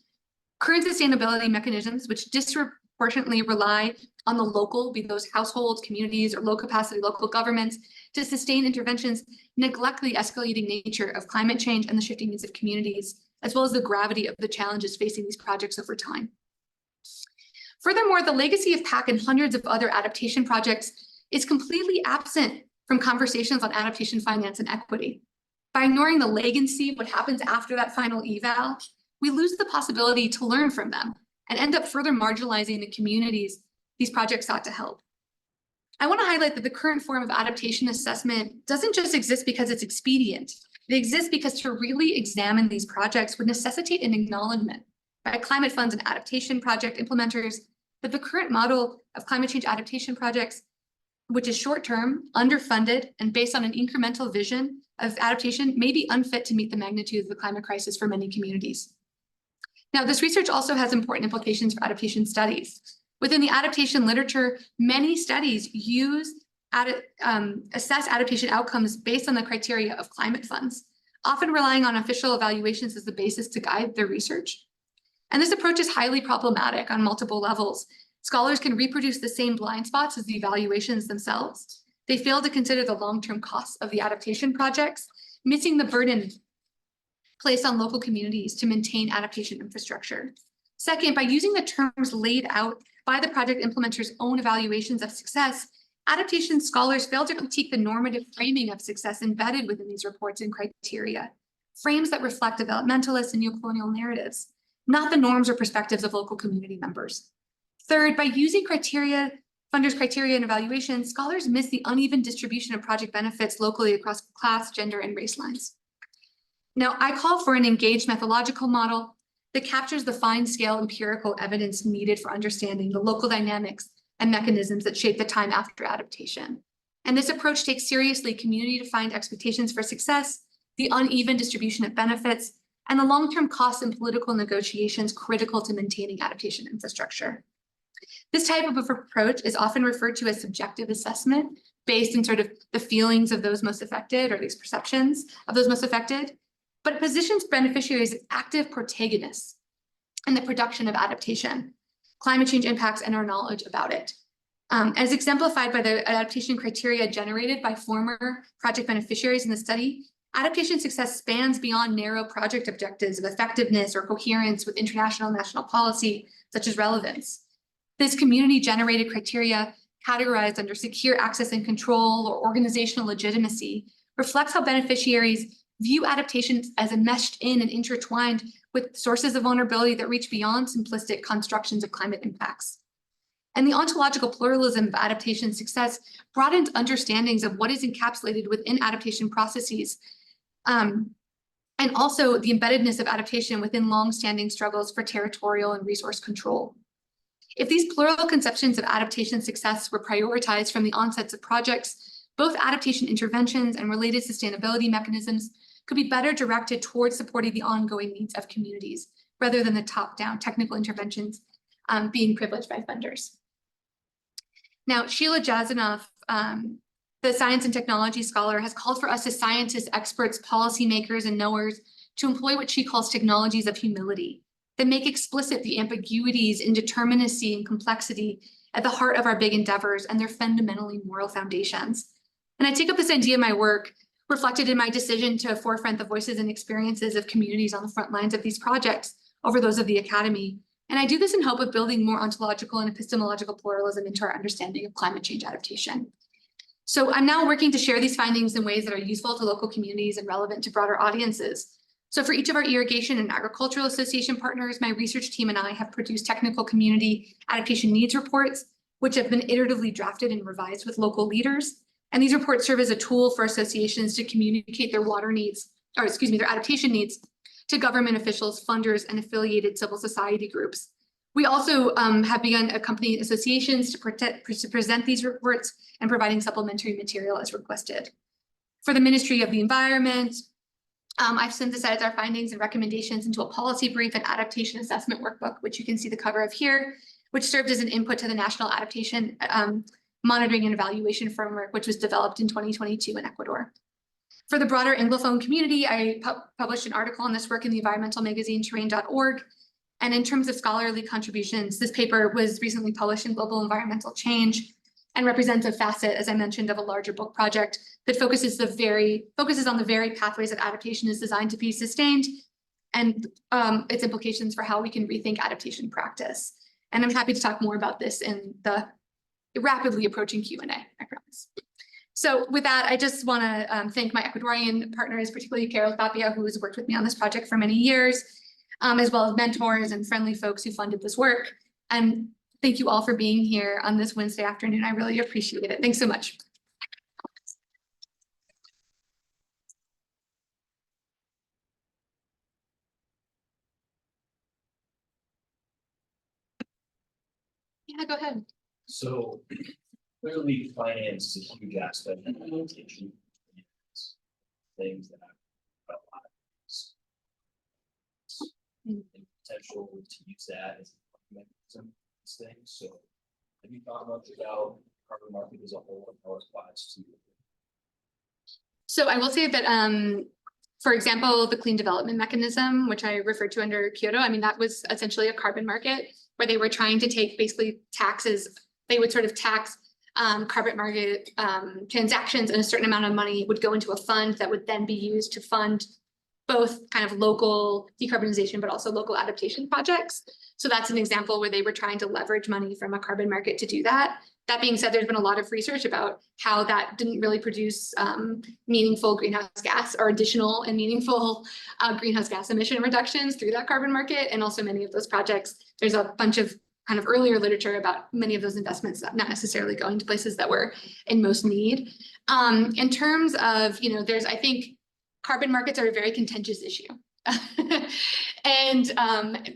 Current sustainability mechanisms, which disproportionately rely on the local, be those households, communities, or low capacity local governments, to sustain interventions, neglect the escalating nature of climate change and the shifting needs of communities, as well as the gravity of the challenges facing these projects over time. Furthermore, the legacy of PAC and hundreds of other adaptation projects is completely absent from conversations on adaptation finance and equity. By ignoring the legacy, what happens after that final eval, we lose the possibility to learn from them and end up further marginalizing the communities these projects sought to help. I want to highlight that the current form of adaptation assessment doesn't just exist because it's expedient. It exists because to really examine these projects would necessitate an acknowledgement by climate funds and adaptation project implementers that the current model of climate change adaptation projects, which is short-term, underfunded, and based on an incremental vision of adaptation, may be unfit to meet the magnitude of the climate crisis for many communities. Now, this research also has important implications for adaptation studies. Within the adaptation literature, many studies assess adaptation outcomes based on the criteria of climate funds, often relying on official evaluations as the basis to guide their research. And this approach is highly problematic on multiple levels. Scholars can reproduce the same blind spots as the evaluations themselves. They fail to consider the long-term costs of the adaptation projects, missing the burden placed on local communities to maintain adaptation infrastructure. Second, by using the terms laid out by the project implementers' own evaluations of success, adaptation scholars fail to critique the normative framing of success embedded within these reports and criteria, frames that reflect developmentalist and neocolonial narratives, not the norms or perspectives of local community members. Third, by using funders' criteria and evaluations, scholars miss the uneven distribution of project benefits locally across class, gender, and race lines. Now, I call for an engaged methodological model that captures the fine-scale empirical evidence needed for understanding the local dynamics and mechanisms that shape the time after adaptation. And this approach takes seriously community-defined expectations for success, the uneven distribution of benefits, and the long-term costs and political negotiations critical to maintaining adaptation infrastructure. This type of approach is often referred to as subjective assessment, based in sort of the feelings of those most affected, or these perceptions of those most affected, but it positions beneficiaries as active protagonists in the production of adaptation, climate change impacts, and our knowledge about it. As exemplified by the adaptation criteria generated by former project beneficiaries in the study, adaptation success spans beyond narrow project objectives of effectiveness or coherence with international and national policy, such as relevance. This community-generated criteria, categorized under secure access and control or organizational legitimacy, reflects how beneficiaries view adaptation as enmeshed in and intertwined with sources of vulnerability that reach beyond simplistic constructions of climate impacts. And the ontological pluralism of adaptation success broadens understandings of what is encapsulated within adaptation processes, and also the embeddedness of adaptation within long-standing struggles for territorial and resource control. If these plural conceptions of adaptation success were prioritized from the onsets of projects, both adaptation interventions and related sustainability mechanisms could be better directed towards supporting the ongoing needs of communities, rather than the top-down technical interventions being privileged by funders. Now, Sheila Jasanoff, the science and technology scholar, has called for us as scientists, experts, policymakers, and knowers to employ what she calls technologies of humility that make explicit the ambiguities, indeterminacy, and complexity at the heart of our big endeavors and their fundamentally moral foundations. And I take up this idea in my work, reflected in my decision to forefront the voices and experiences of communities on the front lines of these projects over those of the academy. And I do this in hope of building more ontological and epistemological pluralism into our understanding of climate change adaptation. So I'm now working to share these findings in ways that are useful to local communities and relevant to broader audiences. So for each of our irrigation and agricultural association partners, my research team and I have produced technical community adaptation needs reports, which have been iteratively drafted and revised with local leaders. And these reports serve as a tool for associations to communicate their their adaptation needs to government officials, funders, and affiliated civil society groups. We also have begun accompanying associations to present these reports and providing supplementary material as requested. For the Ministry of the Environment, I've synthesized our findings and recommendations into a policy brief and adaptation assessment workbook, which you can see the cover of here, which served as an input to the National Adaptation Monitoring and Evaluation Framework, which was developed in 2022 in Ecuador. For the broader Anglophone community, I published an article on this work in the environmental magazine terrain.org. And in terms of scholarly contributions, this paper was recently published in Global Environmental Change and represents a facet, as I mentioned, of a larger book project that focuses on the very pathways that adaptation is designed to be sustained and its implications for how we can rethink adaptation practice. And I'm happy to talk more about this in the rapidly approaching Q&A, I promise. So with that, I just want to thank my Ecuadorian partners, particularly Carol Tapia, who has worked with me on this project for many years, as well as mentors and friendly folks who funded this work. And thank you all for being here on this Wednesday afternoon. I really appreciate it. Thanks so much. Yeah, go ahead. So clearly finance is a huge aspect of adaptation. Things that have a lot of potential to use that as a mechanism for these things. So have you thought much about carbon market as a whole and how it applies to you? So I will say that, for example, the clean development mechanism, which I referred to under Kyoto, I mean, that was essentially a carbon market where they were trying to take basically taxes. They would sort of tax carbon market transactions, and a certain amount of money would go into a fund that would then be used to fund both kind of local decarbonization, but also local adaptation projects. So that's an example where they were trying to leverage money from a carbon market to do that. That being said, there's been a lot of research about how that didn't really produce meaningful greenhouse gas or additional and meaningful greenhouse gas emission reductions through that carbon market. And also many of those projects, there's a bunch of kind of earlier literature about many of those investments not necessarily going to places that were in most need. In terms of, there's, I think, carbon markets are a very contentious issue. And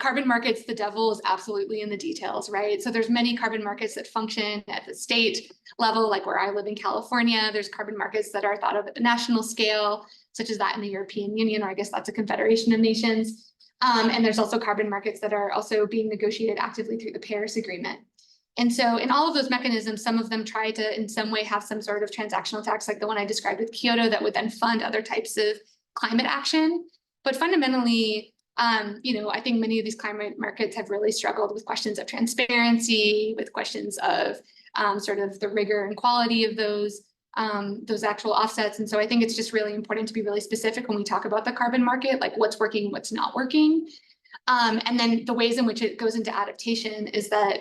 carbon markets, the devil is absolutely in the details, right? So there's many carbon markets that function at the state level, like where I live in California. There's carbon markets that are thought of at the national scale, such as that in the European Union, or I guess that's a confederation of nations. And there's also carbon markets that are also being negotiated actively through the Paris Agreement. And so in all of those mechanisms, some of them try to in some way have some sort of transactional tax, like the one I described with Kyoto, that would then fund other types of climate action. But fundamentally, I think many of these climate markets have really struggled with questions of transparency, with questions of sort of the rigor and quality of those actual offsets. And so I think it's just really important to be really specific when we talk about the carbon market, like what's working, what's not working. And then the ways in which it goes into adaptation is that,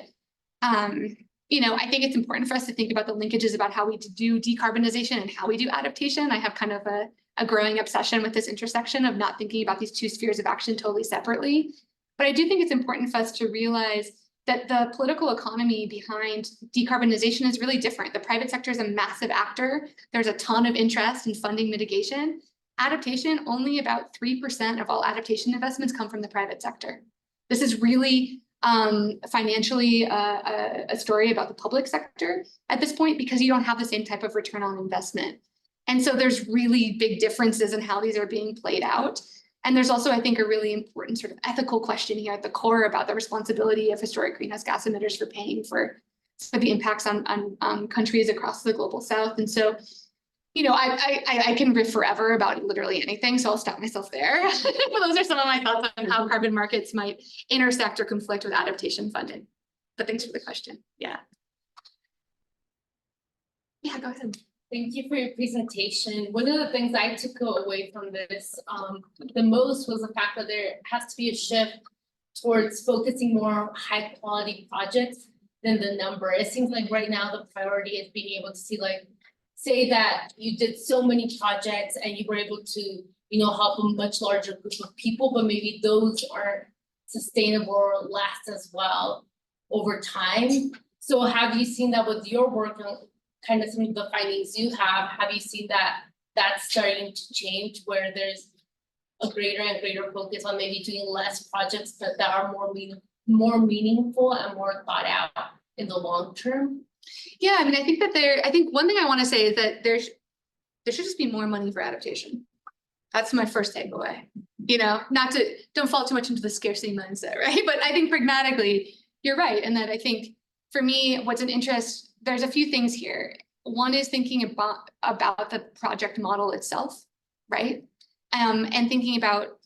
I think it's important for us to think about the linkages about how we do decarbonization and how we do adaptation. I have kind of a growing obsession with this intersection of not thinking about these two spheres of action totally separately. But I do think it's important for us to realize that the political economy behind decarbonization is really different. The private sector is a massive actor. There's a ton of interest in funding mitigation. Adaptation, only about 3% of all adaptation investments come from the private sector. This is really financially a story about the public sector at this point, because you don't have the same type of return on investment. And so there's really big differences in how these are being played out. And there's also, I think, a really important sort of ethical question here at the core about the responsibility of historic greenhouse gas emitters for paying for the impacts on countries across the global south. And so, I can riff forever about literally anything, so I'll stop myself there. But those are some of my thoughts on how carbon markets might intersect or conflict with adaptation funding. But thanks for the question. Yeah. Yeah, go ahead. Thank you for your presentation. One of the things I took away from this the most was the fact that there has to be a shift towards focusing more on high quality projects than the number. It seems like right now the priority is being able to see, like, say that you did so many projects and you were able to, help a much larger group of people, but maybe those aren't sustainable or last as well over time. So have you seen that with your work on kind of some of the findings you have you seen that that's starting to change, where there's a greater and greater focus on maybe doing less projects, but that are more meaningful and more thought out in the long term? Yeah, I mean, I think one thing I want to say is that there should just be more money for adaptation. That's my first takeaway. Don't fall too much into the scarcity mindset, right? But I think pragmatically, you're right. And that I think for me, what's an interest, there's a few things here. One is thinking about the project model itself, right? And thinking about,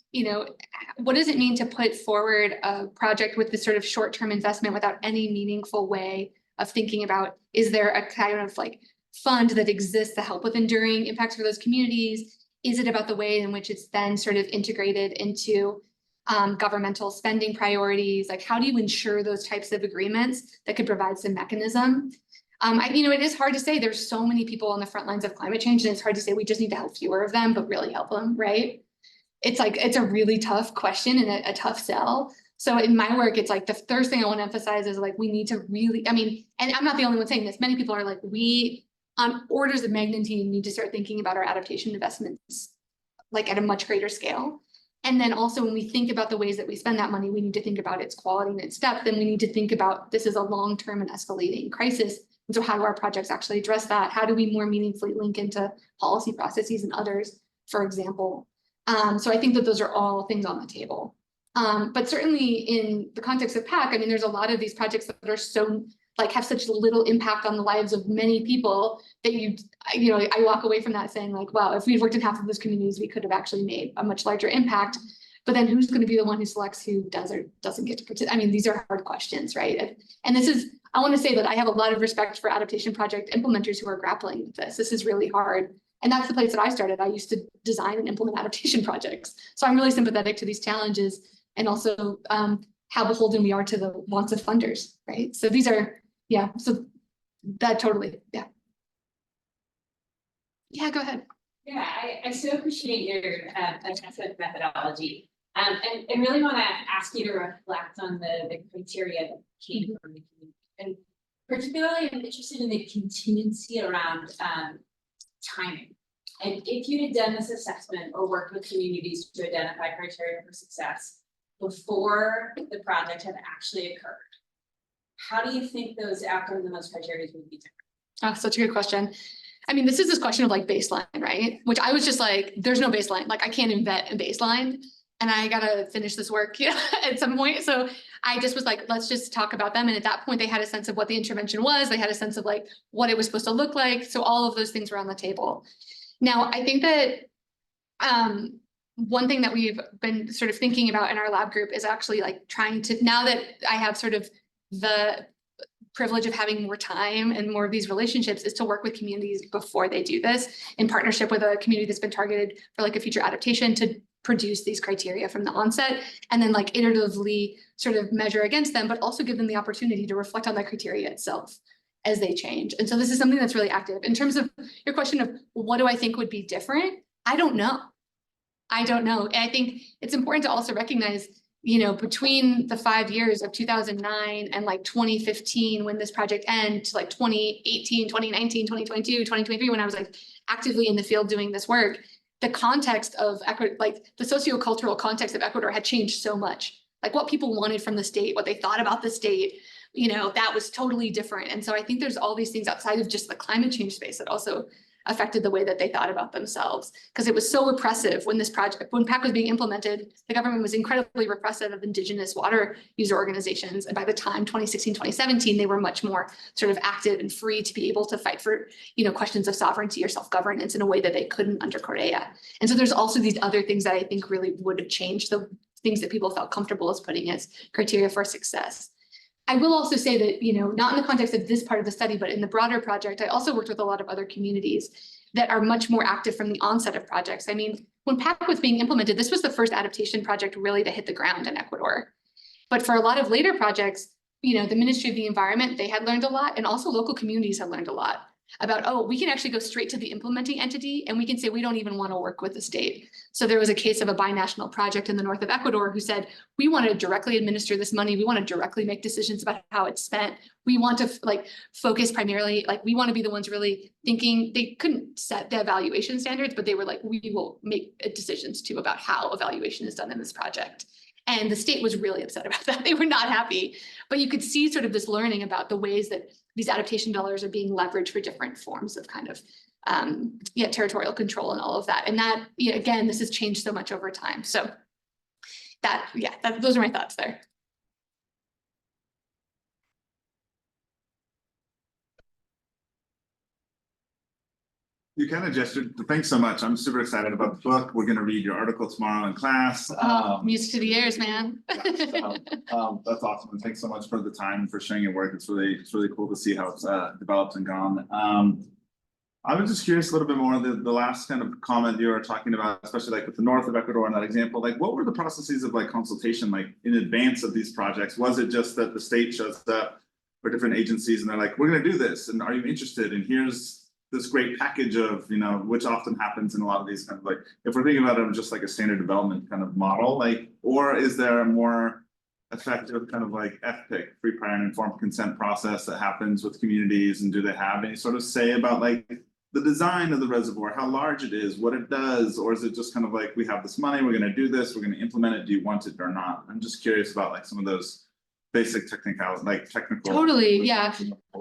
what does it mean to put forward a project with this sort of short-term investment without any meaningful way of thinking about, is there a kind of like fund that exists to help with enduring impacts for those communities? Is it about the way in which it's then sort of integrated into governmental spending priorities, like how do you ensure those types of agreements that could provide some mechanism? It is hard to say. There's so many people on the front lines of climate change, and it's hard to say we just need to help fewer of them, but really help them, right? It's a really tough question and a tough sell. So in my work, it's like the first thing I want to emphasize is like, we need to really, and I'm not the only one saying this. Many people are like, we on orders of magnitude need to start thinking about our adaptation investments like at a much greater scale. And then also when we think about the ways that we spend that money, we need to think about its quality and its depth. And we need to think about this is a long-term and escalating crisis. And so how do our projects actually address that? How do we more meaningfully link into policy processes and others, for example? So I think that those are all things on the table. But certainly in the context of PAC, there's a lot of these projects that are so have such little impact on the lives of many people that I walk away from that saying like, wow, if we'd worked in half of those communities, we could have actually made a much larger impact. But then who's going to be the one who selects who does or doesn't get to participate? These are hard questions, right? And I want to say that I have a lot of respect for adaptation project implementers who are grappling with this. This is really hard. And that's the place that I started. I used to design and implement adaptation projects. So I'm really sympathetic to these challenges and also how beholden we are to the wants of funders, right? So these are, so that totally, Yeah, go ahead. Yeah, I so appreciate your assessment methodology. And really want to ask you to reflect on the criteria that came from the community. And particularly, I'm interested in the contingency around timing. And if you had done this assessment or worked with communities to identify criteria for success before the project had actually occurred, how do you think those outcomes and those criteria would be different? Oh, such a good question. This is this question of like baseline, right? Which I was just like, there's no baseline. Like I can't invent a baseline and I gotta finish this work at some point. So I just was like, let's just talk about them. And at that point, they had a sense of what the intervention was. They had a sense of like what it was supposed to look like. So all of those things were on the table. Now, I think that one thing that we've been sort of thinking about in our lab group is actually like trying to, now that I have sort of the privilege of having more time and more of these relationships, is to work with communities before they do this in partnership with a community that's been targeted for like a future adaptation to produce these criteria from the onset and then like iteratively sort of measure against them, but also give them the opportunity to reflect on that criteria itself as they change. And so this is something that's really active. In terms of your question of what do I think would be different? I don't know. And I think it's important to also recognize, between the 5 years of 2009 and like 2015, when this project ended, to like 2018, 2019, 2022, 2023, when I was like actively in the field doing this work, the context of Ecuador, like the sociocultural context of Ecuador had changed so much. Like what people wanted from the state, what they thought about the state, that was totally different. And so I think there's all these things outside of just the climate change space that also affected the way that they thought about themselves, because it was so repressive when PAC was being implemented. The government was incredibly repressive of indigenous water user organizations. And by the time 2016, 2017, they were much more sort of active and free to be able to fight for, questions of sovereignty or self-governance in a way that they couldn't under Correa. And so there's also these other things that I think really would have changed the things that people felt comfortable as putting as criteria for success. I will also say that, not in the context of this part of the study, but in the broader project, I also worked with a lot of other communities that are much more active from the onset of projects. When PAC was being implemented, this was the first adaptation project really to hit the ground in Ecuador. But for a lot of later projects, the Ministry of the Environment, they had learned a lot, and also local communities had learned a lot about, we can actually go straight to the implementing entity and we can say we don't even want to work with the state. So there was a case of a binational project in the north of Ecuador who said, we want to directly administer this money. We want to directly make decisions about how it's spent. We want to focus primarily, we want to be the ones really thinking. They couldn't set the evaluation standards, but they were like, we will make decisions too about how evaluation is done in this project. And the state was really upset about that. They were not happy, but you could see sort of this learning about the ways that these adaptation dollars are being leveraged for different forms of kind of territorial control and all of that. And that, again, this has changed so much over time. So those are my thoughts there. You kind of gestured, thanks so much. I'm super excited about the book. We're going to read your article tomorrow in class. Music to the ears, man. That's awesome. And thanks so much for the time and for sharing your work. It's really cool to see how it's developed and gone. I was just curious a little bit more, the last kind of comment you were talking about, especially like with the north of Ecuador in that example, like what were the processes of like consultation like in advance of these projects? Was it just that the state shows up for different agencies and they're like, we're gonna do this, and are you interested? And here's this great package of, you know, which often happens in a lot of these kind of like, if we're thinking about it just like a standard development kind of model, like, or is there a more effective kind of like FPIC, free, prior, and informed consent process that happens with communities, and do they have any sort of say about like the design of the reservoir, how large it is, what it does, or is it just kind of like, we have this money, we're gonna do this, we're gonna implement it, do you want it or not? I'm just curious about like some of those basic technical. Totally, yeah.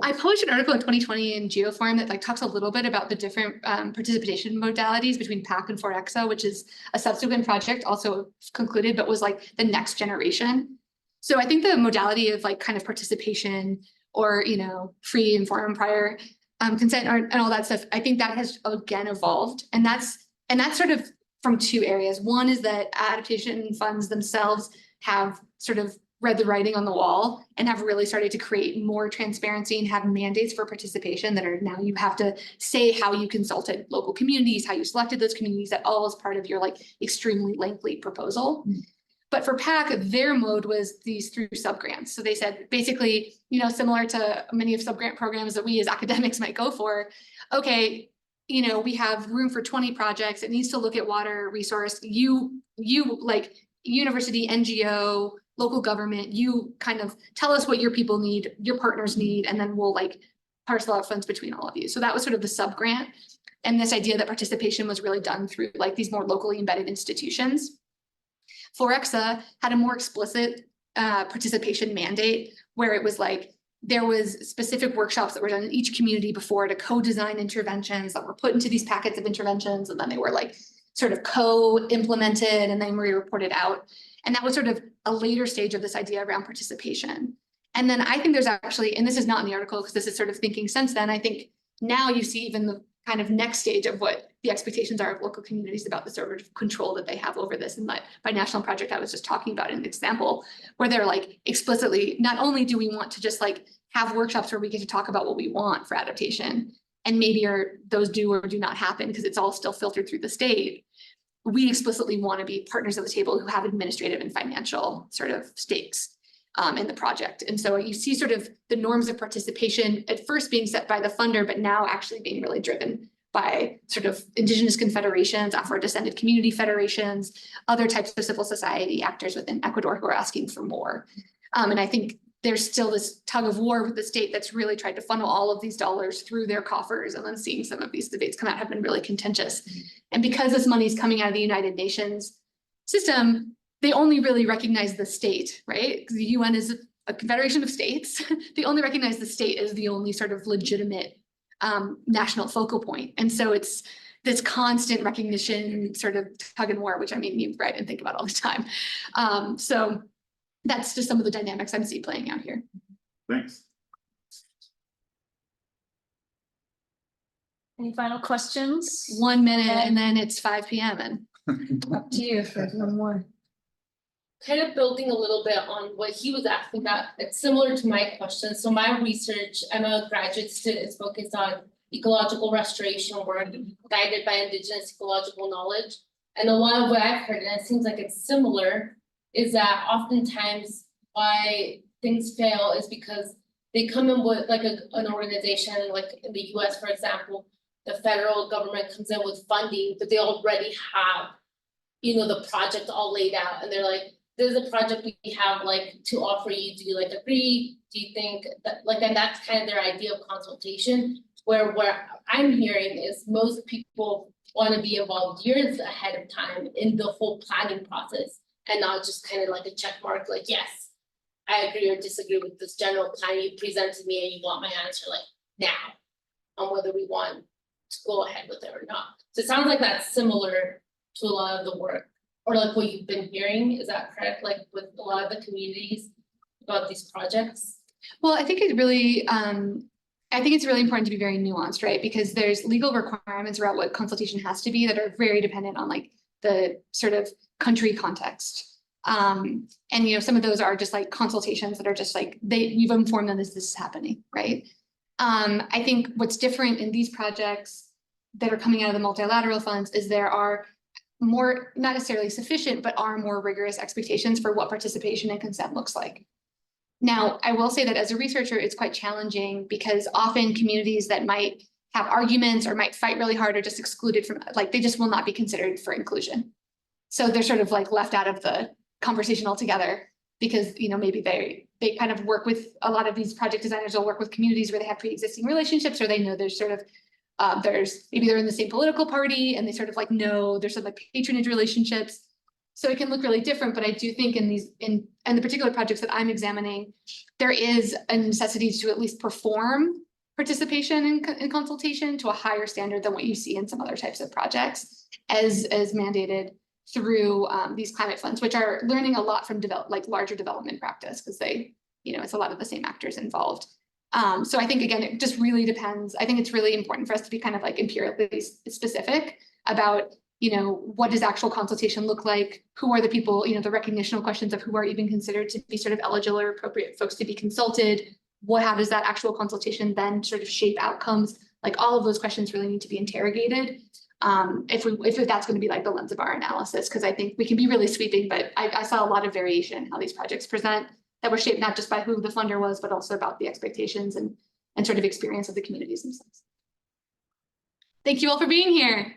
I published an article in 2020 in Geoforum that like talks a little bit about the different participation modalities between PAC and Forexa, which is a subsequent project also concluded, but was like the next generation. So I think the modality of like kind of participation or, you know, free, informed, prior consent and all that stuff, I think that has again evolved. And that's sort of from two areas. One is that adaptation funds themselves have sort of read the writing on the wall and have really started to create more transparency and have mandates for participation that are now you have to say how you consulted local communities, how you selected those communities, that all is part of your like extremely lengthy proposal. But for PAC, their mode was these through subgrants. So they said, basically, you know, similar to many of subgrant programs that we as academics might go for, okay, you know, we have room for 20 projects. It needs to look at water resource. You like university, NGO, local government, you kind of tell us what your people need, your partners need, and then we'll like parcel out funds between all of you. So that was sort of the subgrant. And this idea that participation was really done through like these more locally embedded institutions. Forexa had a more explicit participation mandate where it was like there was specific workshops that were done in each community before to co-design interventions that were put into these packets of interventions, and then they were like sort of co-implemented and then re-reported out. And that was sort of a later stage of this idea around participation. And then I think there's actually, and this is not in the article because this is sort of thinking since then, I think now you see even the kind of next stage of what the expectations are of local communities about the sort of control that they have over this. And that binational project I was just talking about in an example where they're like explicitly, not only do we want to just like have workshops where we get to talk about what we want for adaptation, and maybe those do or do not happen because it's all still filtered through the state. We explicitly want to be partners at the table who have administrative and financial sort of stakes in the project. And so you see sort of the norms of participation at first being set by the funder, but now actually being really driven by sort of indigenous confederations, Afro-descended community federations, other types of civil society actors within Ecuador who are asking for more. And I think there's still this tug of war with the state that's really tried to funnel all of these dollars through their coffers, and then seeing some of these debates come out have been really contentious. And because this money is coming out of the United Nations system, they only really recognize the state, right? Because the UN is a confederation of states. They only recognize the state as the only sort of legitimate national focal point. And so it's this constant recognition sort of tug and war, which I mean, you write and think about all the time. So that's just some of the dynamics I see playing out here. Thanks. Any final questions? 1 minute and then it's 5 p.m. and Up to you for one more. Kind of building a little bit on what he was asking about, it's similar to my question. So my research, I'm a graduate student, is focused on ecological restoration work guided by indigenous ecological knowledge. And a lot of what I've heard, and it seems like it's similar, is that oftentimes why things fail is because they come in with like an organization, like in the US, for example, the federal government comes in with funding, but they already have, you know, the project all laid out, and they're like, there's a project we have like to offer you, do you like agree? Do you think that like, and that's kind of their idea of consultation, where I'm hearing is most people want to be involved years ahead of time in the whole planning process, and not just kind of like a check mark, like, yes, I agree or disagree with this general plan you presented me and you want my answer like now on whether we want to go ahead with it or not. So it sounds like that's similar to a lot of the work, or like what you've been hearing, is that correct? Like with a lot of the communities about these projects? well, I think it really, I think it's really important to be very nuanced, right? Because there's legal requirements around what consultation has to be that are very dependent on like the sort of country context. And you know, some of those are just like consultations that are just like you've informed them this is happening, right? I think what's different in these projects that are coming out of the multilateral funds is there are more, not necessarily sufficient, but are more rigorous expectations for what participation and consent looks like. Now, I will say that as a researcher, it's quite challenging because often communities that might have arguments or might fight really hard are just excluded from, like, they just will not be considered for inclusion. So they're sort of like left out of the conversation altogether because, you know, maybe they kind of work with a lot of these project designers will work with communities where they have pre-existing relationships, or they know there's sort of maybe they're in the same political party and they sort of like know there's some like patronage relationships. So it can look really different, but I do think in the particular projects that I'm examining, there is a necessity to at least perform participation in consultation to a higher standard than what you see in some other types of projects as mandated through these climate funds, which are learning a lot from larger development practice because they, you know, it's a lot of the same actors involved. So I think, again, it just really depends. I think it's really important for us to be kind of like empirically specific about, you know, what does actual consultation look like? Who are the people, you know, the recognitional questions of who are even considered to be sort of eligible or appropriate folks to be consulted? How does that actual consultation then sort of shape outcomes? Like all of those questions really need to be interrogated. If that's going to be like the lens of our analysis, because I think we can be really sweeping, but I saw a lot of variation in how these projects present that were shaped not just by who the funder was, but also about the expectations and sort of experience of the communities themselves. Thank you all for being here.